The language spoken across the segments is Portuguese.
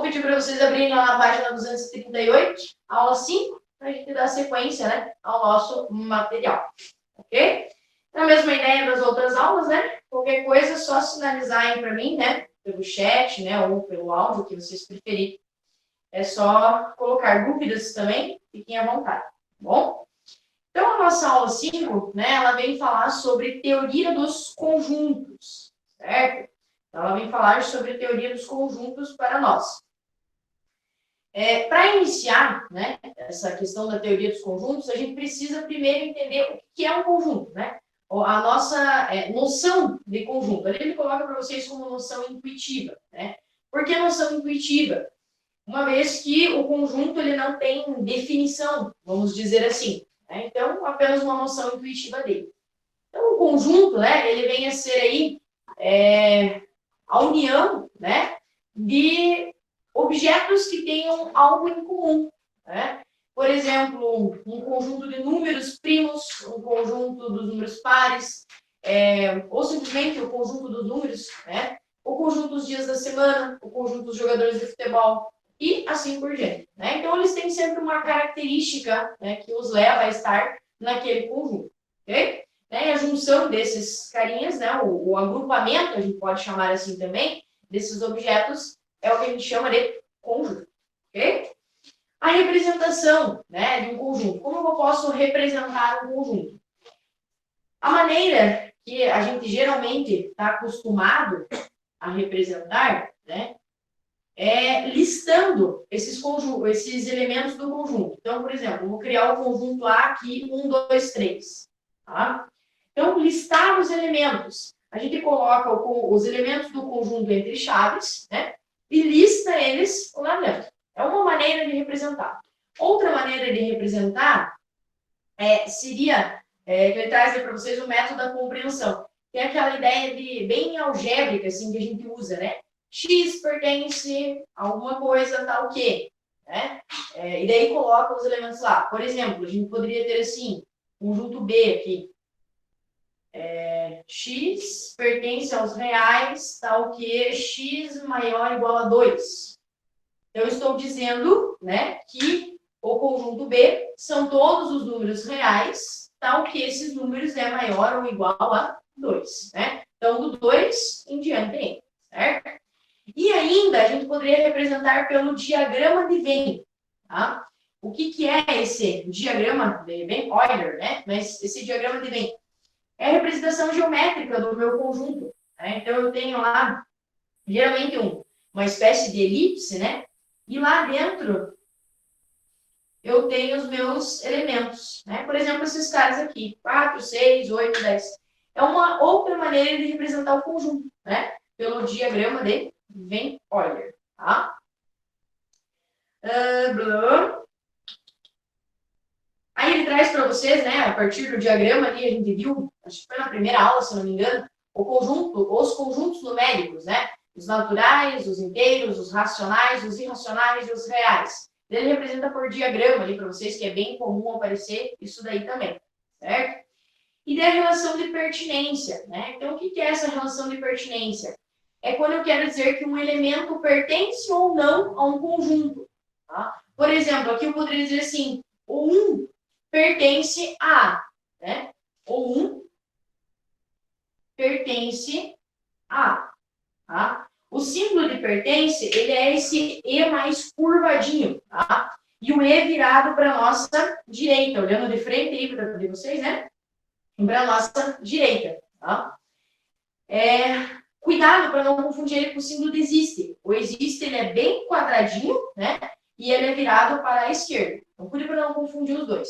pedir para vocês abrirem lá na página 238, aula 5, para a gente dar sequência, né, ao nosso material, ok? Na mesma ideia das outras aulas, né? Qualquer coisa, é só sinalizarem para mim, né? Pelo chat, né? Ou pelo áudio, que vocês preferirem. É só colocar dúvidas também, fiquem à vontade, tá bom? Então, a nossa aula 5, né? Ela vem falar sobre teoria dos conjuntos, certo? Ela vem falar sobre teoria dos conjuntos para nós. Para iniciar, né, essa questão da teoria dos conjuntos, a gente precisa primeiro entender o que é um conjunto, né? A nossa noção de conjunto. Ali ele coloca para vocês como noção intuitiva, né? Por que noção intuitiva? Uma vez que o conjunto ele não tem definição, vamos dizer assim, né? Então, apenas uma noção intuitiva dele. Então, o conjunto, né, ele vem a ser aí a união, né, de objetos que tenham algo em comum, né? Por exemplo, um conjunto de números primos, um conjunto dos números pares, ou simplesmente o conjunto dos números, né? O conjunto dos dias da semana, o conjunto dos jogadores de futebol e assim por diante, né? Então, eles têm sempre uma característica, né, que os leva a estar naquele conjunto, ok? E a junção desses carinhas, né, o agrupamento, a gente pode chamar assim também, desses objetos, é o que a gente chama de conjunto, ok? A representação, né, de um conjunto. Como eu posso representar um conjunto? A maneira que a gente geralmente está acostumado a representar, né, é listando esses elementos do conjunto. Então, por exemplo, eu vou criar o conjunto A aqui, 1, 2, 3. Tá? Então, listar os elementos. A gente coloca os elementos do conjunto entre chaves, né? E lista eles lá dentro. É uma maneira de representar. Outra maneira de representar seria, que ele traz para vocês o método da compreensão. Que é aquela ideia de bem algébrica, assim, que a gente usa, né? X pertence a alguma coisa, tal que, né? E daí coloca os elementos lá. Por exemplo, a gente poderia ter assim, conjunto B aqui. X pertence aos reais, tal que X maior ou igual a 2. Eu estou dizendo, né, que o conjunto B são todos os números reais, tal que esses números é maior ou igual a 2, né? Então, do 2 em diante, certo? E ainda, a gente poderia representar pelo diagrama de Venn, tá? O que é esse diagrama de Venn? Euler, né? Mas esse diagrama de Venn é a representação geométrica do meu conjunto, né? Então, eu tenho lá, geralmente, uma espécie de elipse, né? E lá dentro, eu tenho os meus elementos, né? Por exemplo, esses caras aqui, 4, 6, 8, 10. É uma outra maneira de representar o conjunto, né? Pelo diagrama de Venn Euler, tá? Aí ele traz para vocês, né, a partir do diagrama ali, a gente viu, acho que foi na primeira aula, se não me engano, os conjuntos numéricos, né? Os naturais, os inteiros, os racionais, os irracionais e os reais. Ele representa por diagrama ali para vocês, que é bem comum aparecer isso daí também, certo? E daí a relação de pertinência, né? Então, o que é essa relação de pertinência? É quando eu quero dizer que um elemento pertence ou não a um conjunto, tá? Por exemplo, aqui eu poderia dizer assim, o 1 pertence a, né? O 1 pertence a, tá? O símbolo de pertence, ele é esse E mais curvadinho, tá? E o E virado para a nossa direita, olhando de frente aí para vocês, né? Para a nossa direita, tá? Cuidado para não confundir ele com o símbolo de existe. O existe, ele é bem quadradinho, né? E ele é virado para a esquerda. Então, cuide para não confundir os dois.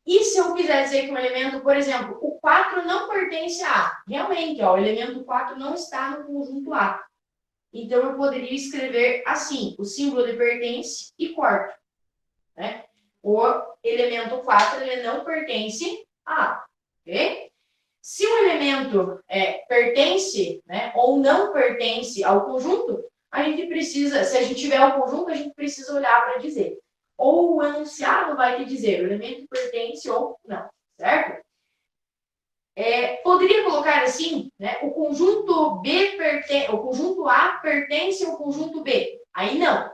E se eu quiser dizer que um elemento, por exemplo, o 4 não pertence a A. Realmente, ó, o elemento 4 não está no conjunto A. Então, eu poderia escrever assim, o símbolo de pertence e corto, né? O elemento 4, ele não pertence a A, ok? Se o elemento pertence, né, ou não pertence ao conjunto, a gente precisa, se a gente tiver o conjunto, a gente precisa olhar para dizer. Ou o enunciado vai te dizer, o elemento pertence ou não, certo? Poderia colocar assim, né, o conjunto A pertence ao conjunto B. Aí não.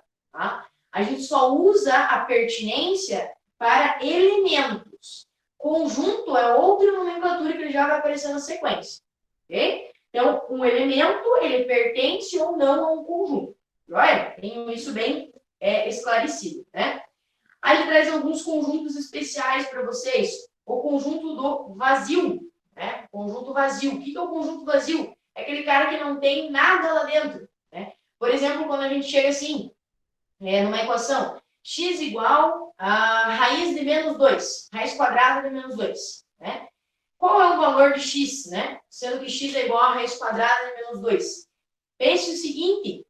A gente só usa a pertinência para elementos. Conjunto é outra nomenclatura que já vai aparecer na sequência. Ok? Então, um elemento, ele pertence ou não a um conjunto. Olha, tenho isso bem esclarecido, né? Aí ele traz alguns conjuntos especiais para vocês. O conjunto do vazio, né? Conjunto vazio. O que é o conjunto vazio? É aquele cara que não tem nada lá dentro, né? Por exemplo, quando a gente chega assim, numa equação, x igual a raiz de menos 2, raiz quadrada de menos 2, né? Qual é o valor de x, né? Sendo que x é igual a raiz quadrada de menos 2. Pense o seguinte,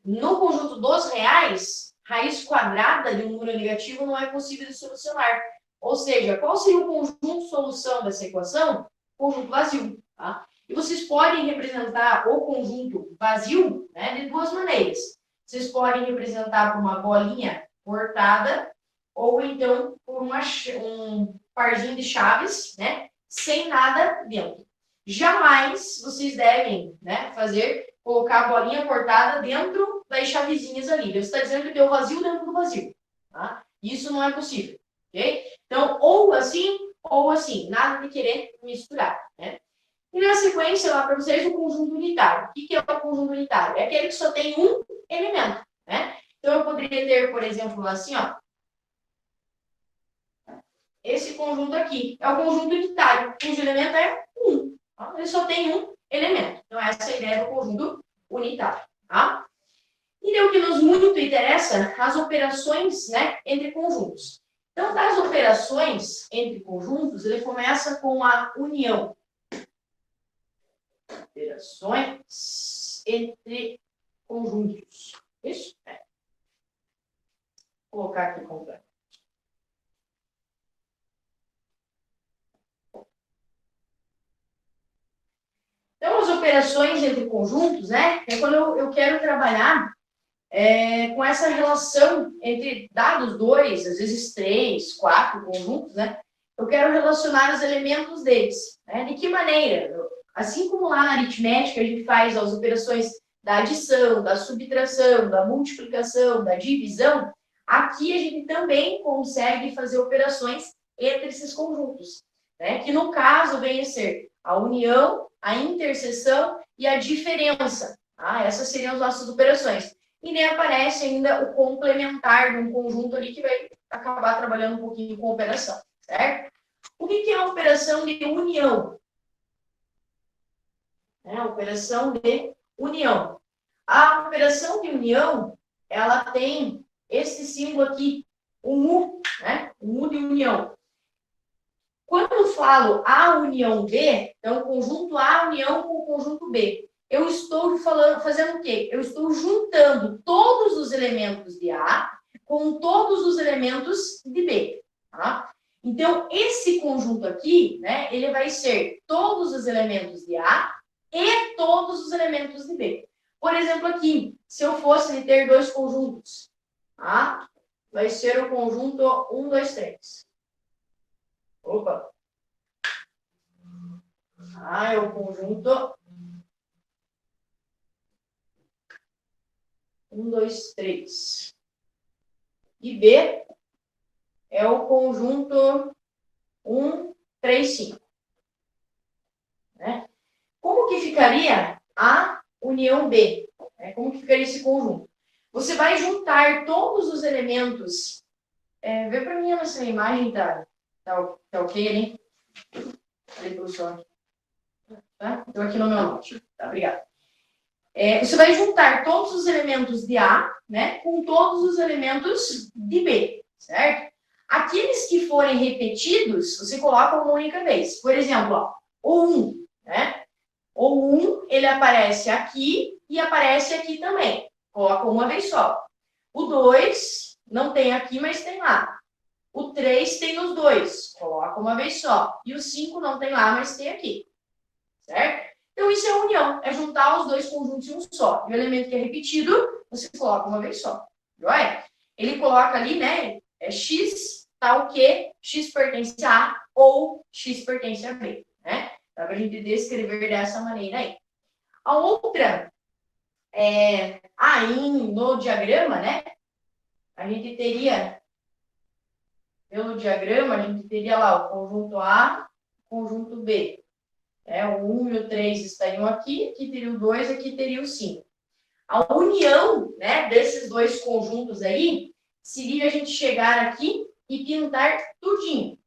no conjunto dos reais, raiz quadrada de um número negativo não é possível de solucionar. Ou seja, qual seria o conjunto de solução dessa equação? Conjunto vazio. Tá? E vocês podem representar o conjunto vazio, né, de duas maneiras. Vocês podem representar por uma bolinha cortada ou então por um parzinho de chaves, né, sem nada dentro. Jamais vocês devem, né, colocar a bolinha cortada dentro das chavezinhas ali. Você está dizendo que tem o vazio dentro do vazio. Tá? Isso não é possível. Ok? Então, ou assim, nada de querer misturar. Né? E na sequência, lá para vocês, o conjunto unitário. O que é o conjunto unitário? É aquele que só tem um elemento. Né? Então, eu poderia ter, por exemplo, assim, ó, esse conjunto aqui. É o conjunto unitário, cujo elemento é 1. Tá? Ele só tem um elemento. Então, essa é a ideia do conjunto unitário. Tá? E o que nos muito interessa, as operações, né, entre conjuntos. Então, das operações entre conjuntos, ele começa com a união. Operações entre conjuntos. Isso? Vou colocar aqui completo. Então, as operações entre conjuntos, né, é quando eu quero trabalhar com essa relação entre dados 2, às vezes 3, 4 conjuntos, né? Eu quero relacionar os elementos deles. Né? De que maneira? Assim como lá na aritmética a gente faz as operações da adição, da subtração, da multiplicação, da divisão, aqui a gente também consegue fazer operações entre esses conjuntos, né? Que no caso vem a ser a união, a interseção e a diferença. Tá? Essas seriam as nossas operações. E nem aparece ainda o complementar de um conjunto ali que vai acabar trabalhando um pouquinho com operação, certo? O que é a operação de união? A operação de união. A operação de união, ela tem esse símbolo aqui, o U, né? O U de união. Quando eu falo A união B, então conjunto A união com o conjunto B, eu estou fazendo o quê? Eu estou juntando todos os elementos de A com todos os elementos de B. Tá? Então, esse conjunto aqui, né, ele vai ser todos os elementos de A e todos os elementos de B. Por exemplo, aqui, se eu fosse ter dois conjuntos, tá? Vai ser o conjunto 1, 2, 3. Opa! É o conjunto 1, 2, 3. E B é o conjunto 1, 3, 5. Né? Como que ficaria a união B? Como que ficaria esse conjunto? Você vai juntar todos os elementos. Vê para mim essa imagem, tá ok, hein? Falei, professor. Tá? Estou aqui no meu note. Tá, obrigado. Você vai juntar todos os elementos de A, né, com todos os elementos de B, certo? Aqueles que forem repetidos, você coloca uma única vez. Por exemplo, ó, o 1, né? O 1, ele aparece aqui e aparece aqui também. Coloca uma vez só. O 2 não tem aqui, mas tem lá. O 3 tem nos dois. Coloca uma vez só. E o 5 não tem lá, mas tem aqui. Certo? Então, isso é união. É juntar os dois conjuntos em um só. E o elemento que é repetido, você coloca uma vez só. Joia? Ele coloca ali, né? X tal que X pertence a A ou X pertence a B. Né? Dá para a gente descrever dessa maneira aí. A outra No diagrama, né? A gente teria, pelo diagrama, a gente teria lá o conjunto A, o conjunto B. O 1 e o 3 estariam aqui teria o 2, aqui teria o 5. A união, né, desses dois conjuntos aí seria a gente chegar aqui e pintar tudinho.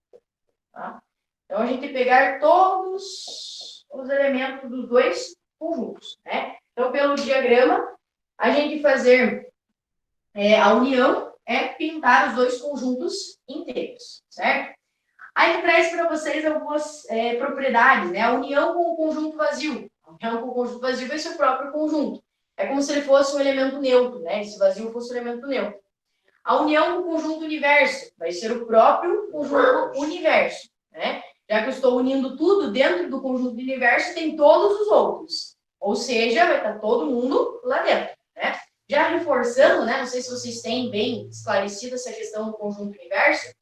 Tá? Então, a gente pegar todos os elementos dos dois conjuntos. Né? Então, pelo diagrama, a gente fazer a união é pintar os dois conjuntos inteiros, certo? Aí traz para vocês algumas propriedades, né? A união com o conjunto vazio. A união com o conjunto vazio vai ser o próprio conjunto. É como se ele fosse um elemento neutro, né? Esse vazio fosse um elemento neutro. A união com o conjunto universo vai ser o próprio conjunto universo, né? Já que eu estou unindo tudo dentro do conjunto do universo, tem todos os outros. Ou seja, vai estar todo mundo lá dentro, né? Já reforçando, né? Não sei se vocês têm bem esclarecida essa questão do conjunto universo.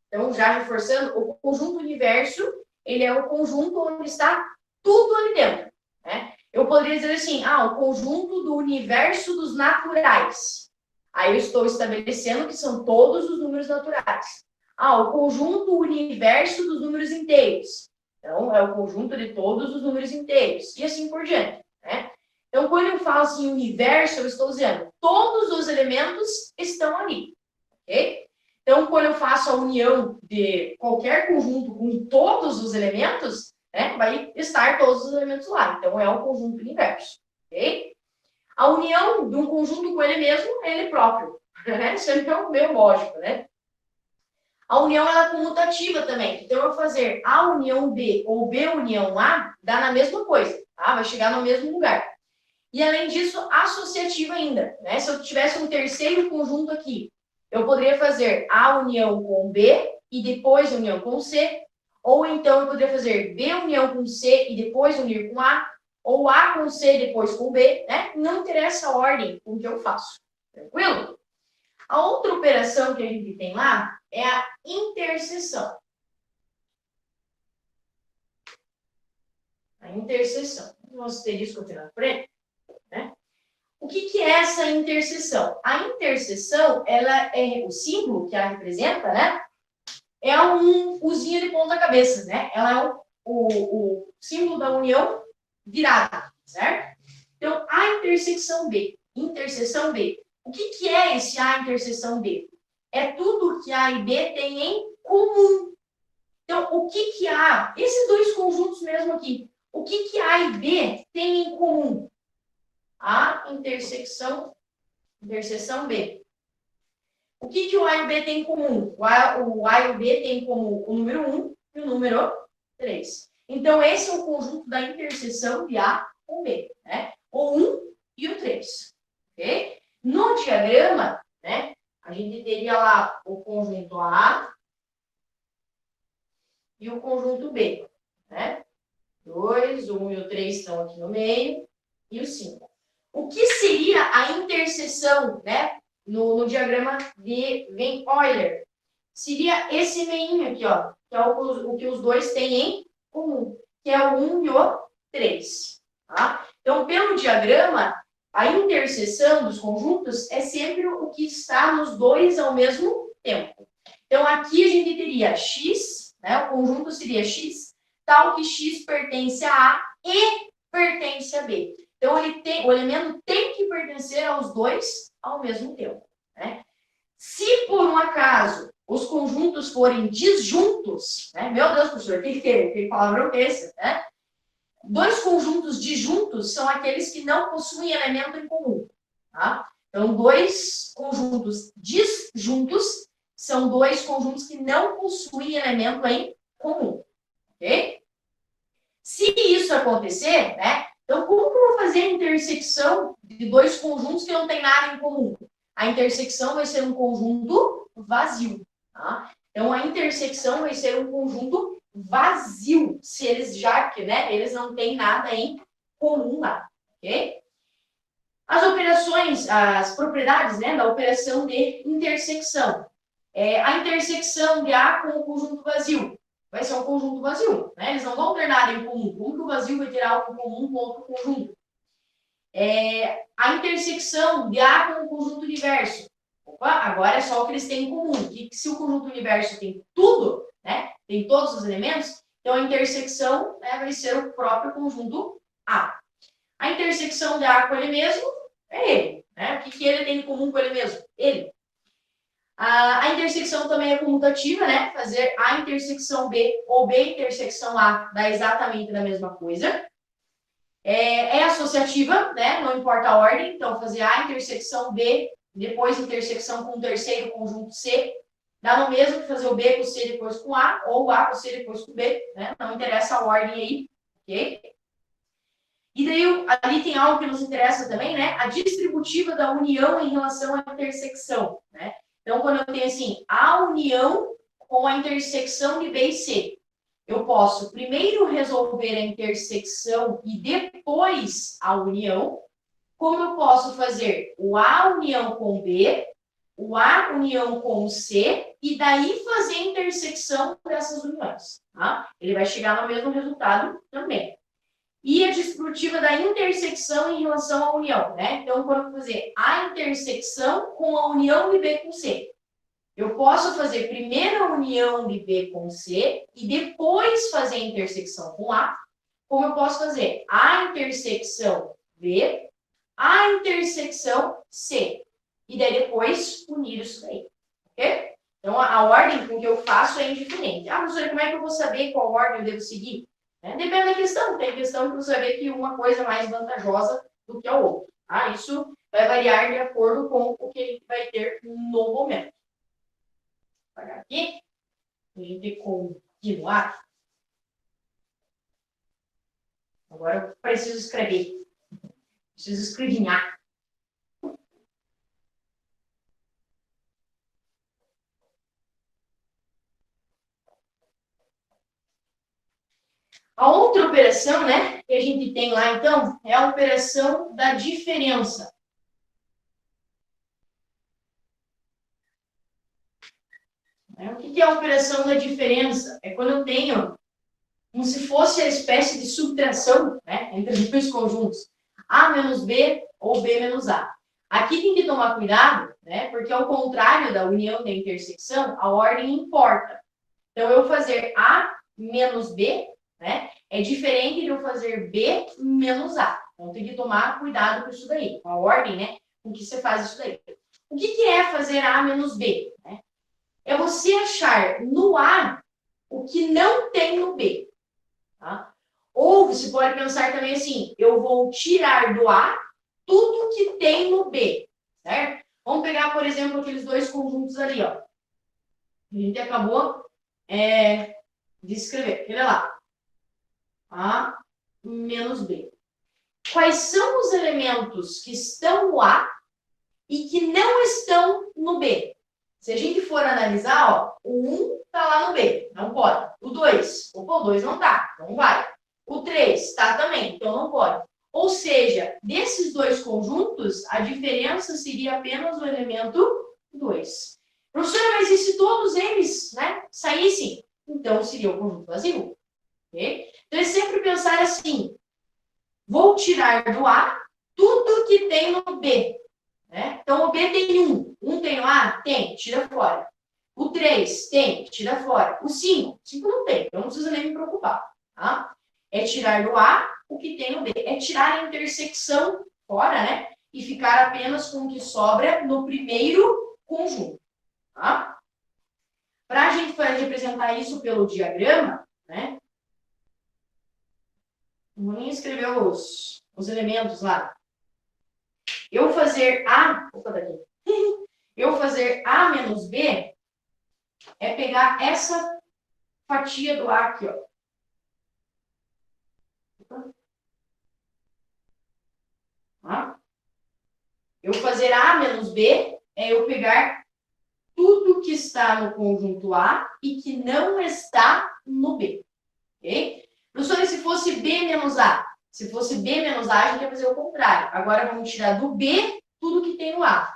Então, já reforçando, o conjunto universo, ele é o conjunto onde está tudo ali dentro, né? Eu poderia dizer assim, o conjunto do universo dos naturais. Aí eu estou estabelecendo que são todos os números naturais. O conjunto universo dos números inteiros. Então, é o conjunto de todos os números inteiros. E assim por diante, né? Então, quando eu falo assim, universo, eu estou dizendo, todos os elementos estão ali, ok? Então, quando eu faço a união de qualquer conjunto com todos os elementos, né, vai estar todos os elementos lá. Então, é o conjunto universo, ok? A união de um conjunto com ele mesmo é ele próprio, né? Isso é meio lógico, né? A união ela é comutativa também. Então, eu fazer A união B ou B união A, dá na mesma coisa, tá? Vai chegar no mesmo lugar. E, além disso, associativa ainda, né? Se eu tivesse um terceiro conjunto aqui, eu poderia fazer A união com B e depois união com C, ou então eu poderia fazer B união com C e depois unir com A, ou A com C e depois com B, né? Não interessa a ordem com que eu faço, tranquilo? A outra operação que a gente tem lá é a interseção. A interseção. Um asterisco aqui na frente, né? O que é essa interseção? A interseção, ela é o símbolo que ela representa, né? É um uzinho de ponta cabeça, né? Ela é o símbolo da união virada, certo? Então, a interseção B. Interseção B. O que é esse A interseção B? É tudo que A e B têm em comum. Então, o que há? Esses dois conjuntos mesmo aqui. O que A e B têm em comum? A interseção B. O que o A e o B tem em comum? O A e o B tem em comum o número 1 e o número 3. Então, esse é o conjunto da interseção de A com B, né? O 1 e o 3. Ok? No diagrama, né, a gente teria lá o conjunto A e o conjunto B, né? 2, o 1 e o 3 estão aqui no meio, e o 5. O que seria a interseção, né? No diagrama de Venn-Euler? Seria esse meinho aqui, ó, que é o que os dois têm em comum, que é o 1 e o 3. Tá? Então, pelo diagrama, a interseção dos conjuntos é sempre o que está nos dois ao mesmo tempo. Então, aqui a gente teria x, né? O conjunto seria x, tal que x pertence a A e pertence a B. Então, o elemento tem que pertencer aos dois ao mesmo tempo, né? Se, por um acaso, os conjuntos forem disjuntos, né? Meu Deus, professor, que palavrão é esse, né? Dois conjuntos disjuntos são aqueles que não possuem elemento em comum, tá? Então, dois conjuntos disjuntos são dois conjuntos que não possuem elemento em comum, ok? Se isso acontecer, né? Então, como que eu vou fazer a intersecção de dois conjuntos que não têm nada em comum? A intersecção vai ser um conjunto vazio, tá? Então, a intersecção vai ser um conjunto vazio, se eles já que, né, eles não têm nada em comum lá, ok? As operações, as propriedades, né, da operação de intersecção. A intersecção de A com o conjunto vazio vai ser um conjunto vazio, né? Eles não vão ter nada em comum. Como que o vazio vai ter algo em comum com outro conjunto? A intersecção de A com o conjunto universo. Opa, agora é só o que eles têm em comum. Que se o conjunto universo tem tudo, né, tem todos os elementos, então a intersecção, né, vai ser o próprio conjunto A. A intersecção de A com ele mesmo é ele. Né? O que ele tem em comum com ele mesmo? Ele. A intersecção também é comutativa, né? Fazer A intersecção B ou B intersecção A dá exatamente a mesma coisa. É associativa, né? Não importa a ordem. Então, fazer A intersecção B, depois intersecção com o terceiro conjunto C, dá no mesmo que fazer o B com C depois com A, ou o A com C depois com B, né? Não interessa a ordem aí, ok? E daí, ali tem algo que nos interessa também, né? A distributiva da união em relação à intersecção, né? Então, quando eu tenho, assim, a união com a intersecção de B e C, eu posso primeiro resolver a intersecção e depois a união, como eu posso fazer o A união com B, o A união com C, e daí fazer a intersecção dessas uniões, tá? Ele vai chegar no mesmo resultado também. E a distributiva da intersecção em relação à união, né? Então, quando eu fazer a intersecção com a união de B com C, eu posso fazer primeiro a união de B com C e depois fazer a intersecção com A, como eu posso fazer a intersecção B, a intersecção C, e daí depois unir isso daí, ok? Então, a ordem com que eu faço é indiferente. Ah, professora, como é que eu vou saber qual ordem eu devo seguir? Depende da questão. Tem questão que você vai ver que uma coisa é mais vantajosa do que a outra. Tá? Isso vai variar de acordo com o que a gente vai ter no momento. Vou apagar aqui. A gente continuar. Agora eu preciso escrever. Preciso escrevinhar. A outra operação, né, que a gente tem lá, então, é a operação da diferença. O que é a operação da diferença? É quando eu tenho, como se fosse a espécie de subtração, né, entre dois conjuntos, A menos B ou B menos A. Aqui tem que tomar cuidado, né, porque ao contrário da união da intersecção, a ordem importa. Então, eu fazer A menos B, né, é diferente de eu fazer B menos A. Então, tem que tomar cuidado com isso daí, com a ordem, né, com que você faz isso daí. O que é fazer A menos B? Né? É você achar no A o que não tem no B. Tá? Ou você pode pensar também assim, eu vou tirar do A tudo que tem no B, certo? Vamos pegar, por exemplo, aqueles dois conjuntos ali, ó. A gente acabou de escrever. Olha lá. A menos B. Quais são os elementos que estão no A e que não estão no B? Se a gente for analisar, ó, o 1 está lá no B, não pode. O 2, opa, o 2 não está, então vai. O 3 está também, então não pode. Ou seja, desses dois conjuntos, a diferença seria apenas o elemento 2. Professora, mas e se todos eles, né, saíssem? Então seria o conjunto vazio. Okay? Então é sempre pensar assim, vou tirar do A tudo que tem no B. Né? Então, o B tem 1. 1 tem no A? Tem, tira fora. O 3 tem, tira fora. O 5 não tem, então não precisa nem me preocupar. Tá? É tirar do A o que tem no B. É tirar a intersecção fora, né? E ficar apenas com o que sobra no primeiro conjunto. Tá? Para a gente representar isso pelo diagrama, né? Vou nem escrever os elementos lá. Eu fazer A... Opa, daqui. Eu fazer A menos B é pegar essa fatia do A aqui, ó. Tá? Eu fazer A menos B é eu pegar tudo que está no conjunto A e que não está no B. Ok? Professor, e se fosse B menos A? Se fosse B menos A, a gente ia fazer o contrário. Agora vamos tirar do B tudo que tem no A.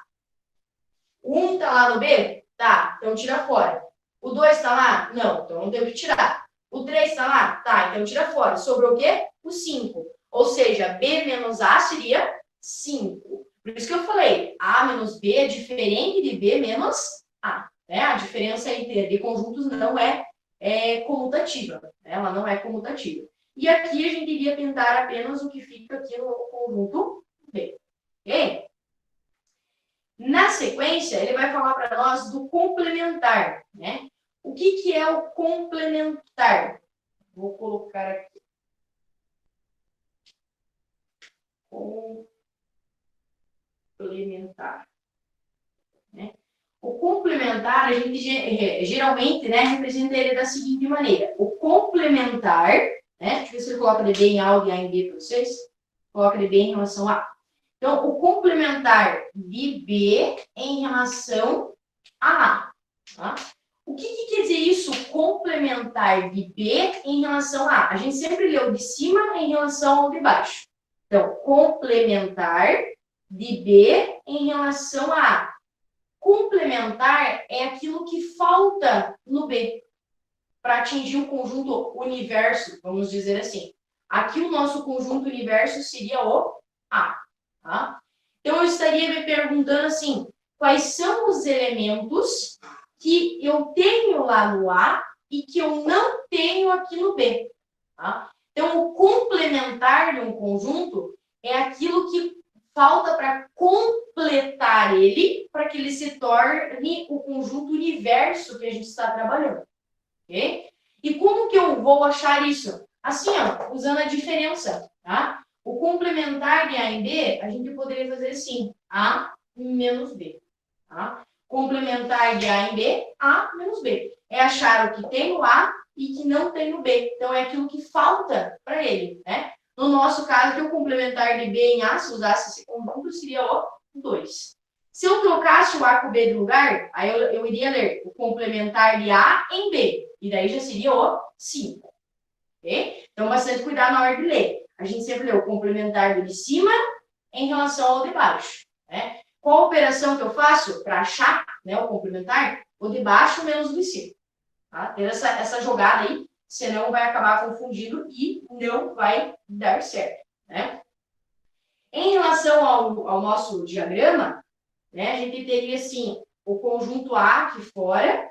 O 1 está lá no B? Tá, então tira fora. O 2 está lá? Não, então não tenho que tirar. O 3 está lá? Tá, então tira fora. Sobrou o quê? O 5. Ou seja, B menos A seria 5. Por isso que eu falei, A menos B é diferente de B menos A. Né? A diferença entre conjuntos não é comutativa. Né? Ela não é comutativa. E aqui a gente iria tentar apenas o que fica aqui no conjunto B. Ok? Na sequência, ele vai falar para nós do complementar. Né? O que é o complementar? Vou colocar aqui. Complementar. Né? O complementar, a gente geralmente, né, representa ele da seguinte maneira. O complementar, né, deixa eu ver se ele coloca de B em A ou de A em B para vocês. Coloca de B em relação a A. Então, o complementar de B em relação a A. Tá? O que quer dizer isso, complementar de B em relação a A? A gente sempre leu de cima em relação ao de baixo. Então, complementar de B em relação a A. Complementar é aquilo que falta no B para atingir o conjunto universo, vamos dizer assim. Aqui o nosso conjunto universo seria o A. Tá? Então, eu estaria me perguntando assim, quais são os elementos que eu tenho lá no A e que eu não tenho aqui no B. Tá? Então, o complementar de um conjunto é aquilo que falta para completar ele, para que ele se torne o conjunto universo que a gente está trabalhando. Ok? E como que eu vou achar isso? Assim, ó, usando a diferença. Tá? O complementar de A em B, a gente poderia fazer assim, A menos B. Tá? Complementar de A em B, A menos B. É achar o que tem no A e que não tem no B. Então, é aquilo que falta para ele, né? No nosso caso, que o complementar de B em A, se usasse esse conjunto, seria o 2. Se eu trocasse o A com o B de lugar, aí eu iria ler o complementar de A em B. E daí já seria o 5. Okay? Então, bastante cuidado na hora de ler. A gente sempre lê o complementar do de cima em relação ao de baixo. Né? Qual a operação que eu faço para achar, né, o complementar? O de baixo menos o de cima. Tá? Ter essa jogada aí, senão vai acabar confundindo e não vai dar certo. Né? Em relação ao nosso diagrama, né, a gente teria assim o conjunto A aqui fora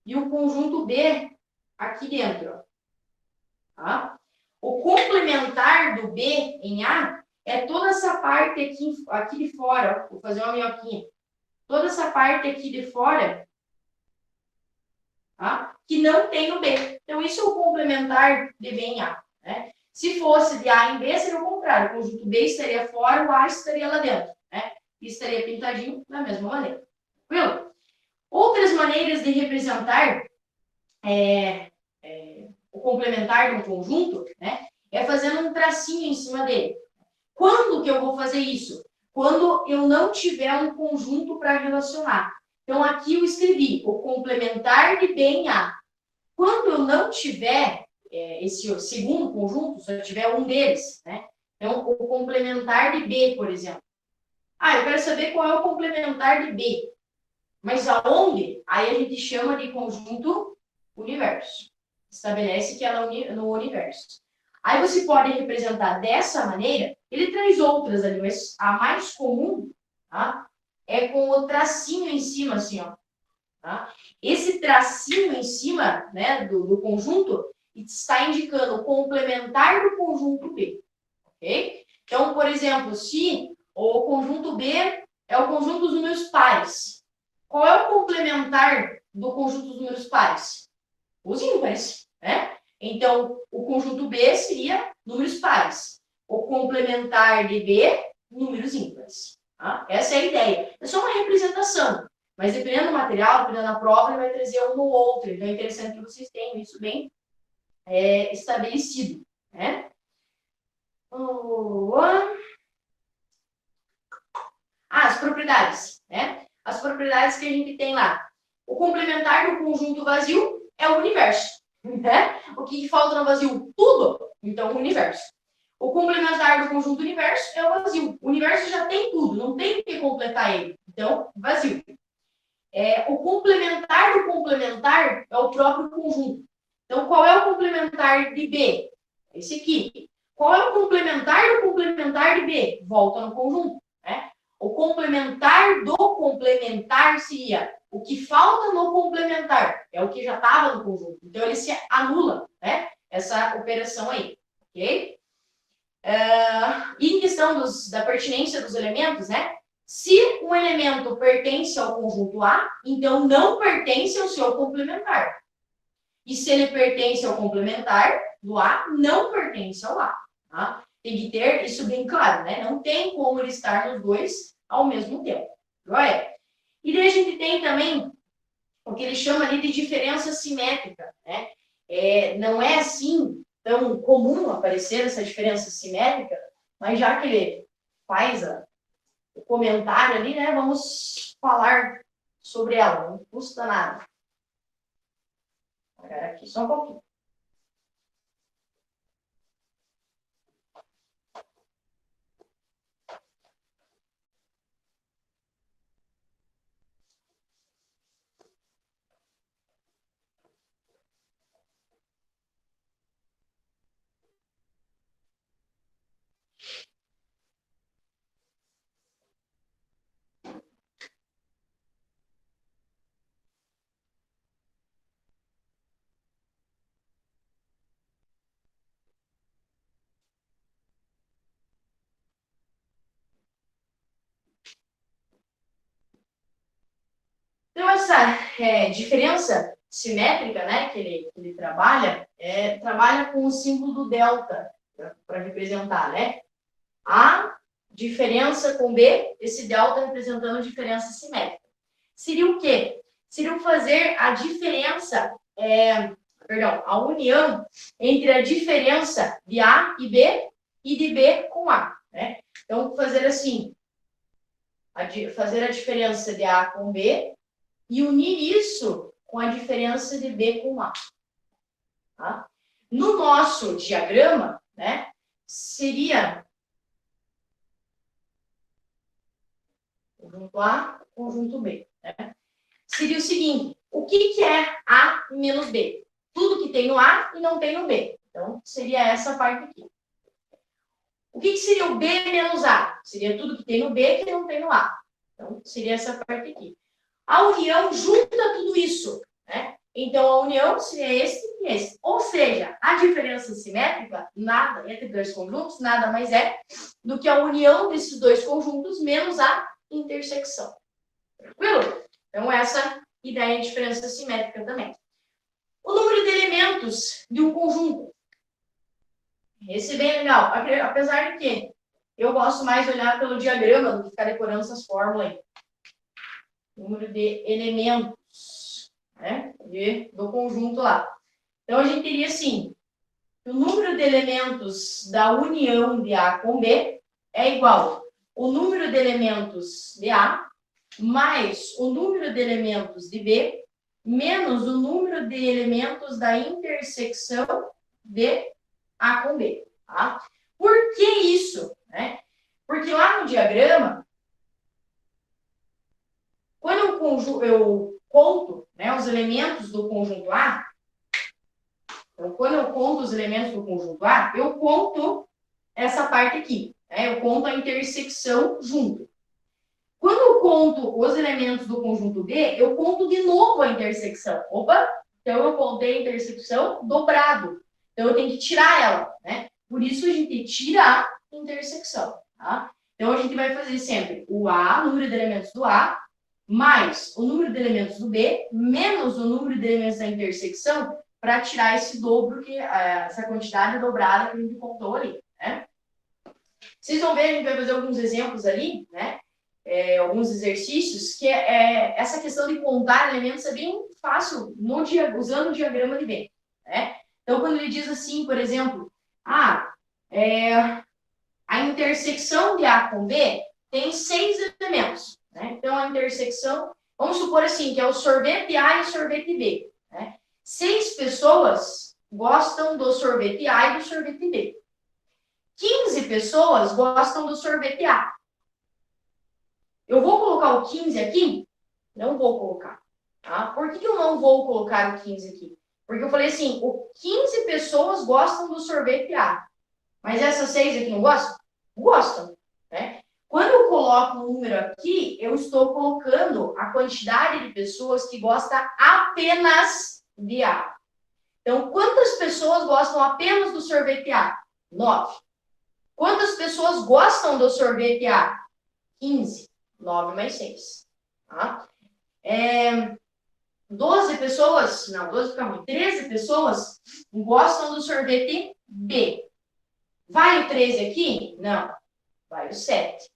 e o conjunto B aqui dentro. Ó. Tá? O complementar do B em A é toda essa parte aqui de fora. Ó. Vou fazer uma minhoquinha. Toda essa parte aqui de fora, tá? Que não tem no B. Então, isso é o complementar de B em A. Né? Se fosse de A em B, seria o contrário. O conjunto B estaria fora, o A estaria lá dentro. Né? E estaria pintadinho da mesma maneira. Tranquilo? Outras maneiras de representar o complementar de um conjunto, né, é fazendo um tracinho em cima dele. Quando que eu vou fazer isso? Quando eu não tiver um conjunto para relacionar. Então, aqui eu escrevi o complementar de B em A. Quando eu não tiver esse segundo conjunto, se eu tiver um deles, né? Então, o complementar de B, por exemplo. Ah, eu quero saber qual é o complementar de B. Mas aonde? Aí a gente chama de conjunto universo. Estabelece que ela é no universo. Aí você pode representar dessa maneira. Ele traz outras ali, mas a mais comum, tá? É com o tracinho em cima, assim, ó. Tá? Esse tracinho em cima, né, do conjunto está indicando o complementar do conjunto B. Ok? Então, por exemplo, se o conjunto B é o conjunto dos números pares, qual é o complementar do conjunto dos números pares? Os ímpares, né? Então, o conjunto B seria números pares. O complementar de B, números ímpares. Tá? Essa é a ideia. É só uma representação. Mas dependendo do material, dependendo da prova, ele vai trazer um ou outro. Então, é interessante que vocês tenham isso bem estabelecido. Né? As propriedades. Né? As propriedades que a gente tem lá. O complementar do conjunto vazio é o universo. Né? O que falta no vazio? Tudo. Então, o universo. O complementar do conjunto universo é o vazio. O universo já tem tudo, não tem que completar ele. Então, vazio. O complementar do complementar é o próprio conjunto. Então, qual é o complementar de B? Esse aqui. Qual é o complementar do complementar de B? Volta no conjunto, né? O complementar do complementar seria o que falta no complementar, é o que já estava no conjunto. Então, ele se anula, né? Essa operação aí, ok? E em questão da pertinência dos elementos, né? Se um elemento pertence ao conjunto A, então não pertence ao seu complementar. E se ele pertence ao complementar do A, não pertence ao A. Tá? Tem que ter isso bem claro, né? Não tem como ele estar nos dois ao mesmo tempo. Joia? E daí a gente tem também o que ele chama ali de diferença simétrica, né? Não é assim tão comum aparecer essa diferença simétrica, mas já que ele faz o comentário ali, né? Vamos falar sobre ela, não custa nada. Vou parar aqui só um pouquinho. Então, essa diferença simétrica, né, que ele trabalha, trabalha com o símbolo do delta, para representar, né? A diferença com B, esse delta representando a diferença simétrica. Seria o quê? Seria fazer a diferença, a união entre a diferença de A e B e de B com A, né? Então, fazer assim, fazer a diferença de A com B e unir isso com a diferença de B com A. Tá? No nosso diagrama, né, seria conjunto A, conjunto B. Né? Seria o seguinte, o que é A menos B? Tudo que tem no A e não tem no B. Então, seria essa parte aqui. O que seria o B menos A? Seria tudo que tem no B que não tem no A. Então, seria essa parte aqui. A união junta tudo isso, né? Então, a união seria esse e esse. Ou seja, a diferença simétrica nada entre dois conjuntos nada mais é do que a união desses dois conjuntos menos a intersecção. Tranquilo? Então, essa ideia de diferença simétrica também. O número de elementos de um conjunto. Esse é bem legal. Apesar de que eu gosto mais de olhar pelo diagrama do que ficar decorando essas fórmulas aí. Número de elementos, né, do conjunto lá. Então, a gente teria assim, o número de elementos da união de A com B é igual ao número de elementos de A mais o número de elementos de B menos o número de elementos da intersecção de A com B. Tá? Por que isso? Né? Porque lá no diagrama, quando eu conto, né, os elementos do conjunto A, então, quando eu conto os elementos do conjunto A, eu conto essa parte aqui. Né? Eu conto a intersecção junto. Quando eu conto os elementos do conjunto B, eu conto de novo a intersecção. Opa! Então, eu contei a intersecção dobrado. Então, eu tenho que tirar ela. Né? Por isso, a gente tira a intersecção. Tá? Então, a gente vai fazer sempre o A, o número de elementos do A, mais o número de elementos do B, menos o número de elementos da intersecção, para tirar esse dobro, essa quantidade dobrada que a gente contou ali. Né? Vocês vão ver, a gente vai fazer alguns exemplos ali, né? Alguns exercícios, que essa questão de contar elementos é bem fácil usando o diagrama de Venn. Né? Então, quando ele diz assim, por exemplo, a intersecção de A com B tem 6 elementos. Né? Então, a intersecção, vamos supor assim, que é o sorvete A e o sorvete B. Né? 6 pessoas gostam do sorvete A e do sorvete B. 15 pessoas gostam do sorvete A. Eu vou colocar o 15 aqui? Não vou colocar. Tá? Por que eu não vou colocar o 15 aqui? Porque eu falei assim, 15 pessoas gostam do sorvete A. Mas essas 6 aqui não gostam? Gostam, né? Quando eu coloco um número aqui, eu estou colocando a quantidade de pessoas que gostam apenas de A. Então, quantas pessoas gostam apenas do sorvete A? 9. Quantas pessoas gostam do sorvete A? 15. 9 mais 6. Tá? 12 pessoas, não, 12 fica ruim. 13 pessoas gostam do sorvete B. Vai o 13 aqui? Não. Vai o 7.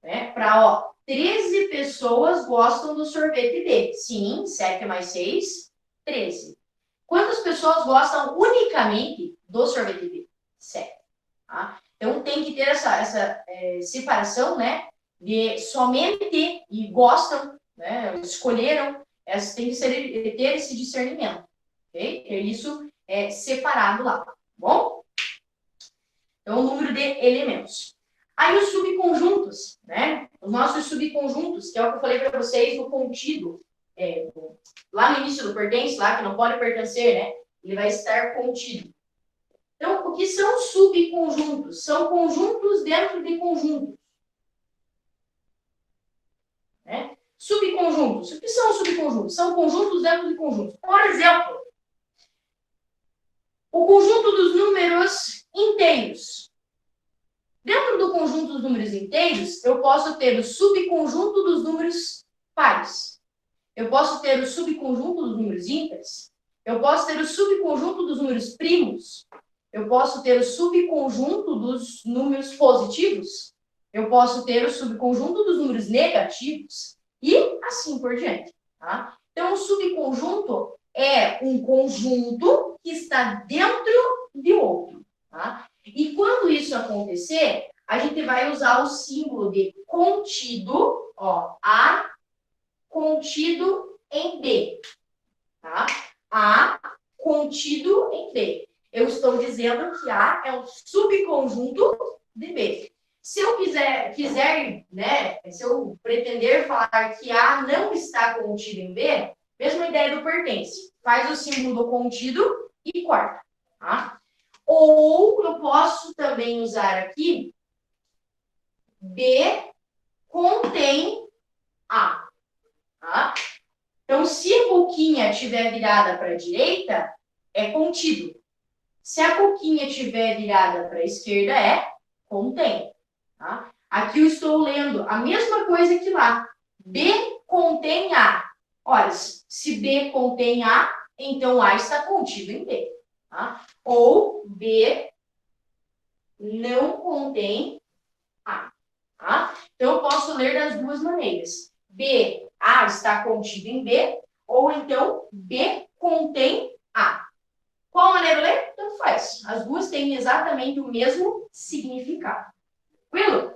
Né? Para, 13 pessoas gostam do sorvete B. Sim, 7 mais 6, 13. Quantas pessoas gostam unicamente do sorvete B? 7. Tá? Então, tem que ter essa separação, né? De somente e gostam, né? Escolheram, tem que ter esse discernimento. Ok? Ter isso separado lá. Tá bom? Então, o número de elementos. Aí os subconjuntos, né? Os nossos subconjuntos, que é o que eu falei para vocês no contido, lá no início do pertence, lá que não pode pertencer, né? Ele vai estar contido. Então, o que são subconjuntos? São conjuntos dentro de conjuntos. Né? Subconjuntos. O que são subconjuntos? São conjuntos dentro de conjuntos. Por exemplo, o conjunto dos números inteiros. Dentro do conjunto dos números inteiros, eu posso ter o subconjunto dos números pares. Eu posso ter o subconjunto dos números ímpares. Eu posso ter o subconjunto dos números primos. Eu posso ter o subconjunto dos números positivos. Eu posso ter o subconjunto dos números negativos. E assim por diante. Tá? Então, o subconjunto é um conjunto que está dentro de outro. Tá? E quando isso acontecer, a gente vai usar o símbolo de contido, ó, A contido em B. Tá? A contido em B. Eu estou dizendo que A é um subconjunto de B. Se eu quiser, né, se eu pretender falar que A não está contido em B, mesma ideia do pertence. Faz o símbolo do contido e corta. Tá? Ou eu posso também usar aqui B contém A. Tá? Então, se a boquinha estiver virada para a direita, é contido. Se a boquinha estiver virada para a esquerda, é contém. Tá? Aqui eu estou lendo a mesma coisa que lá. B contém A. Olha, se B contém A, então A está contido em B. Tá? Ou B não contém A. Tá? Então, eu posso ler das duas maneiras. B, A está contido em B, ou então B contém A. Qual maneira eu ler? Tanto faz. As duas têm exatamente o mesmo significado. Tranquilo?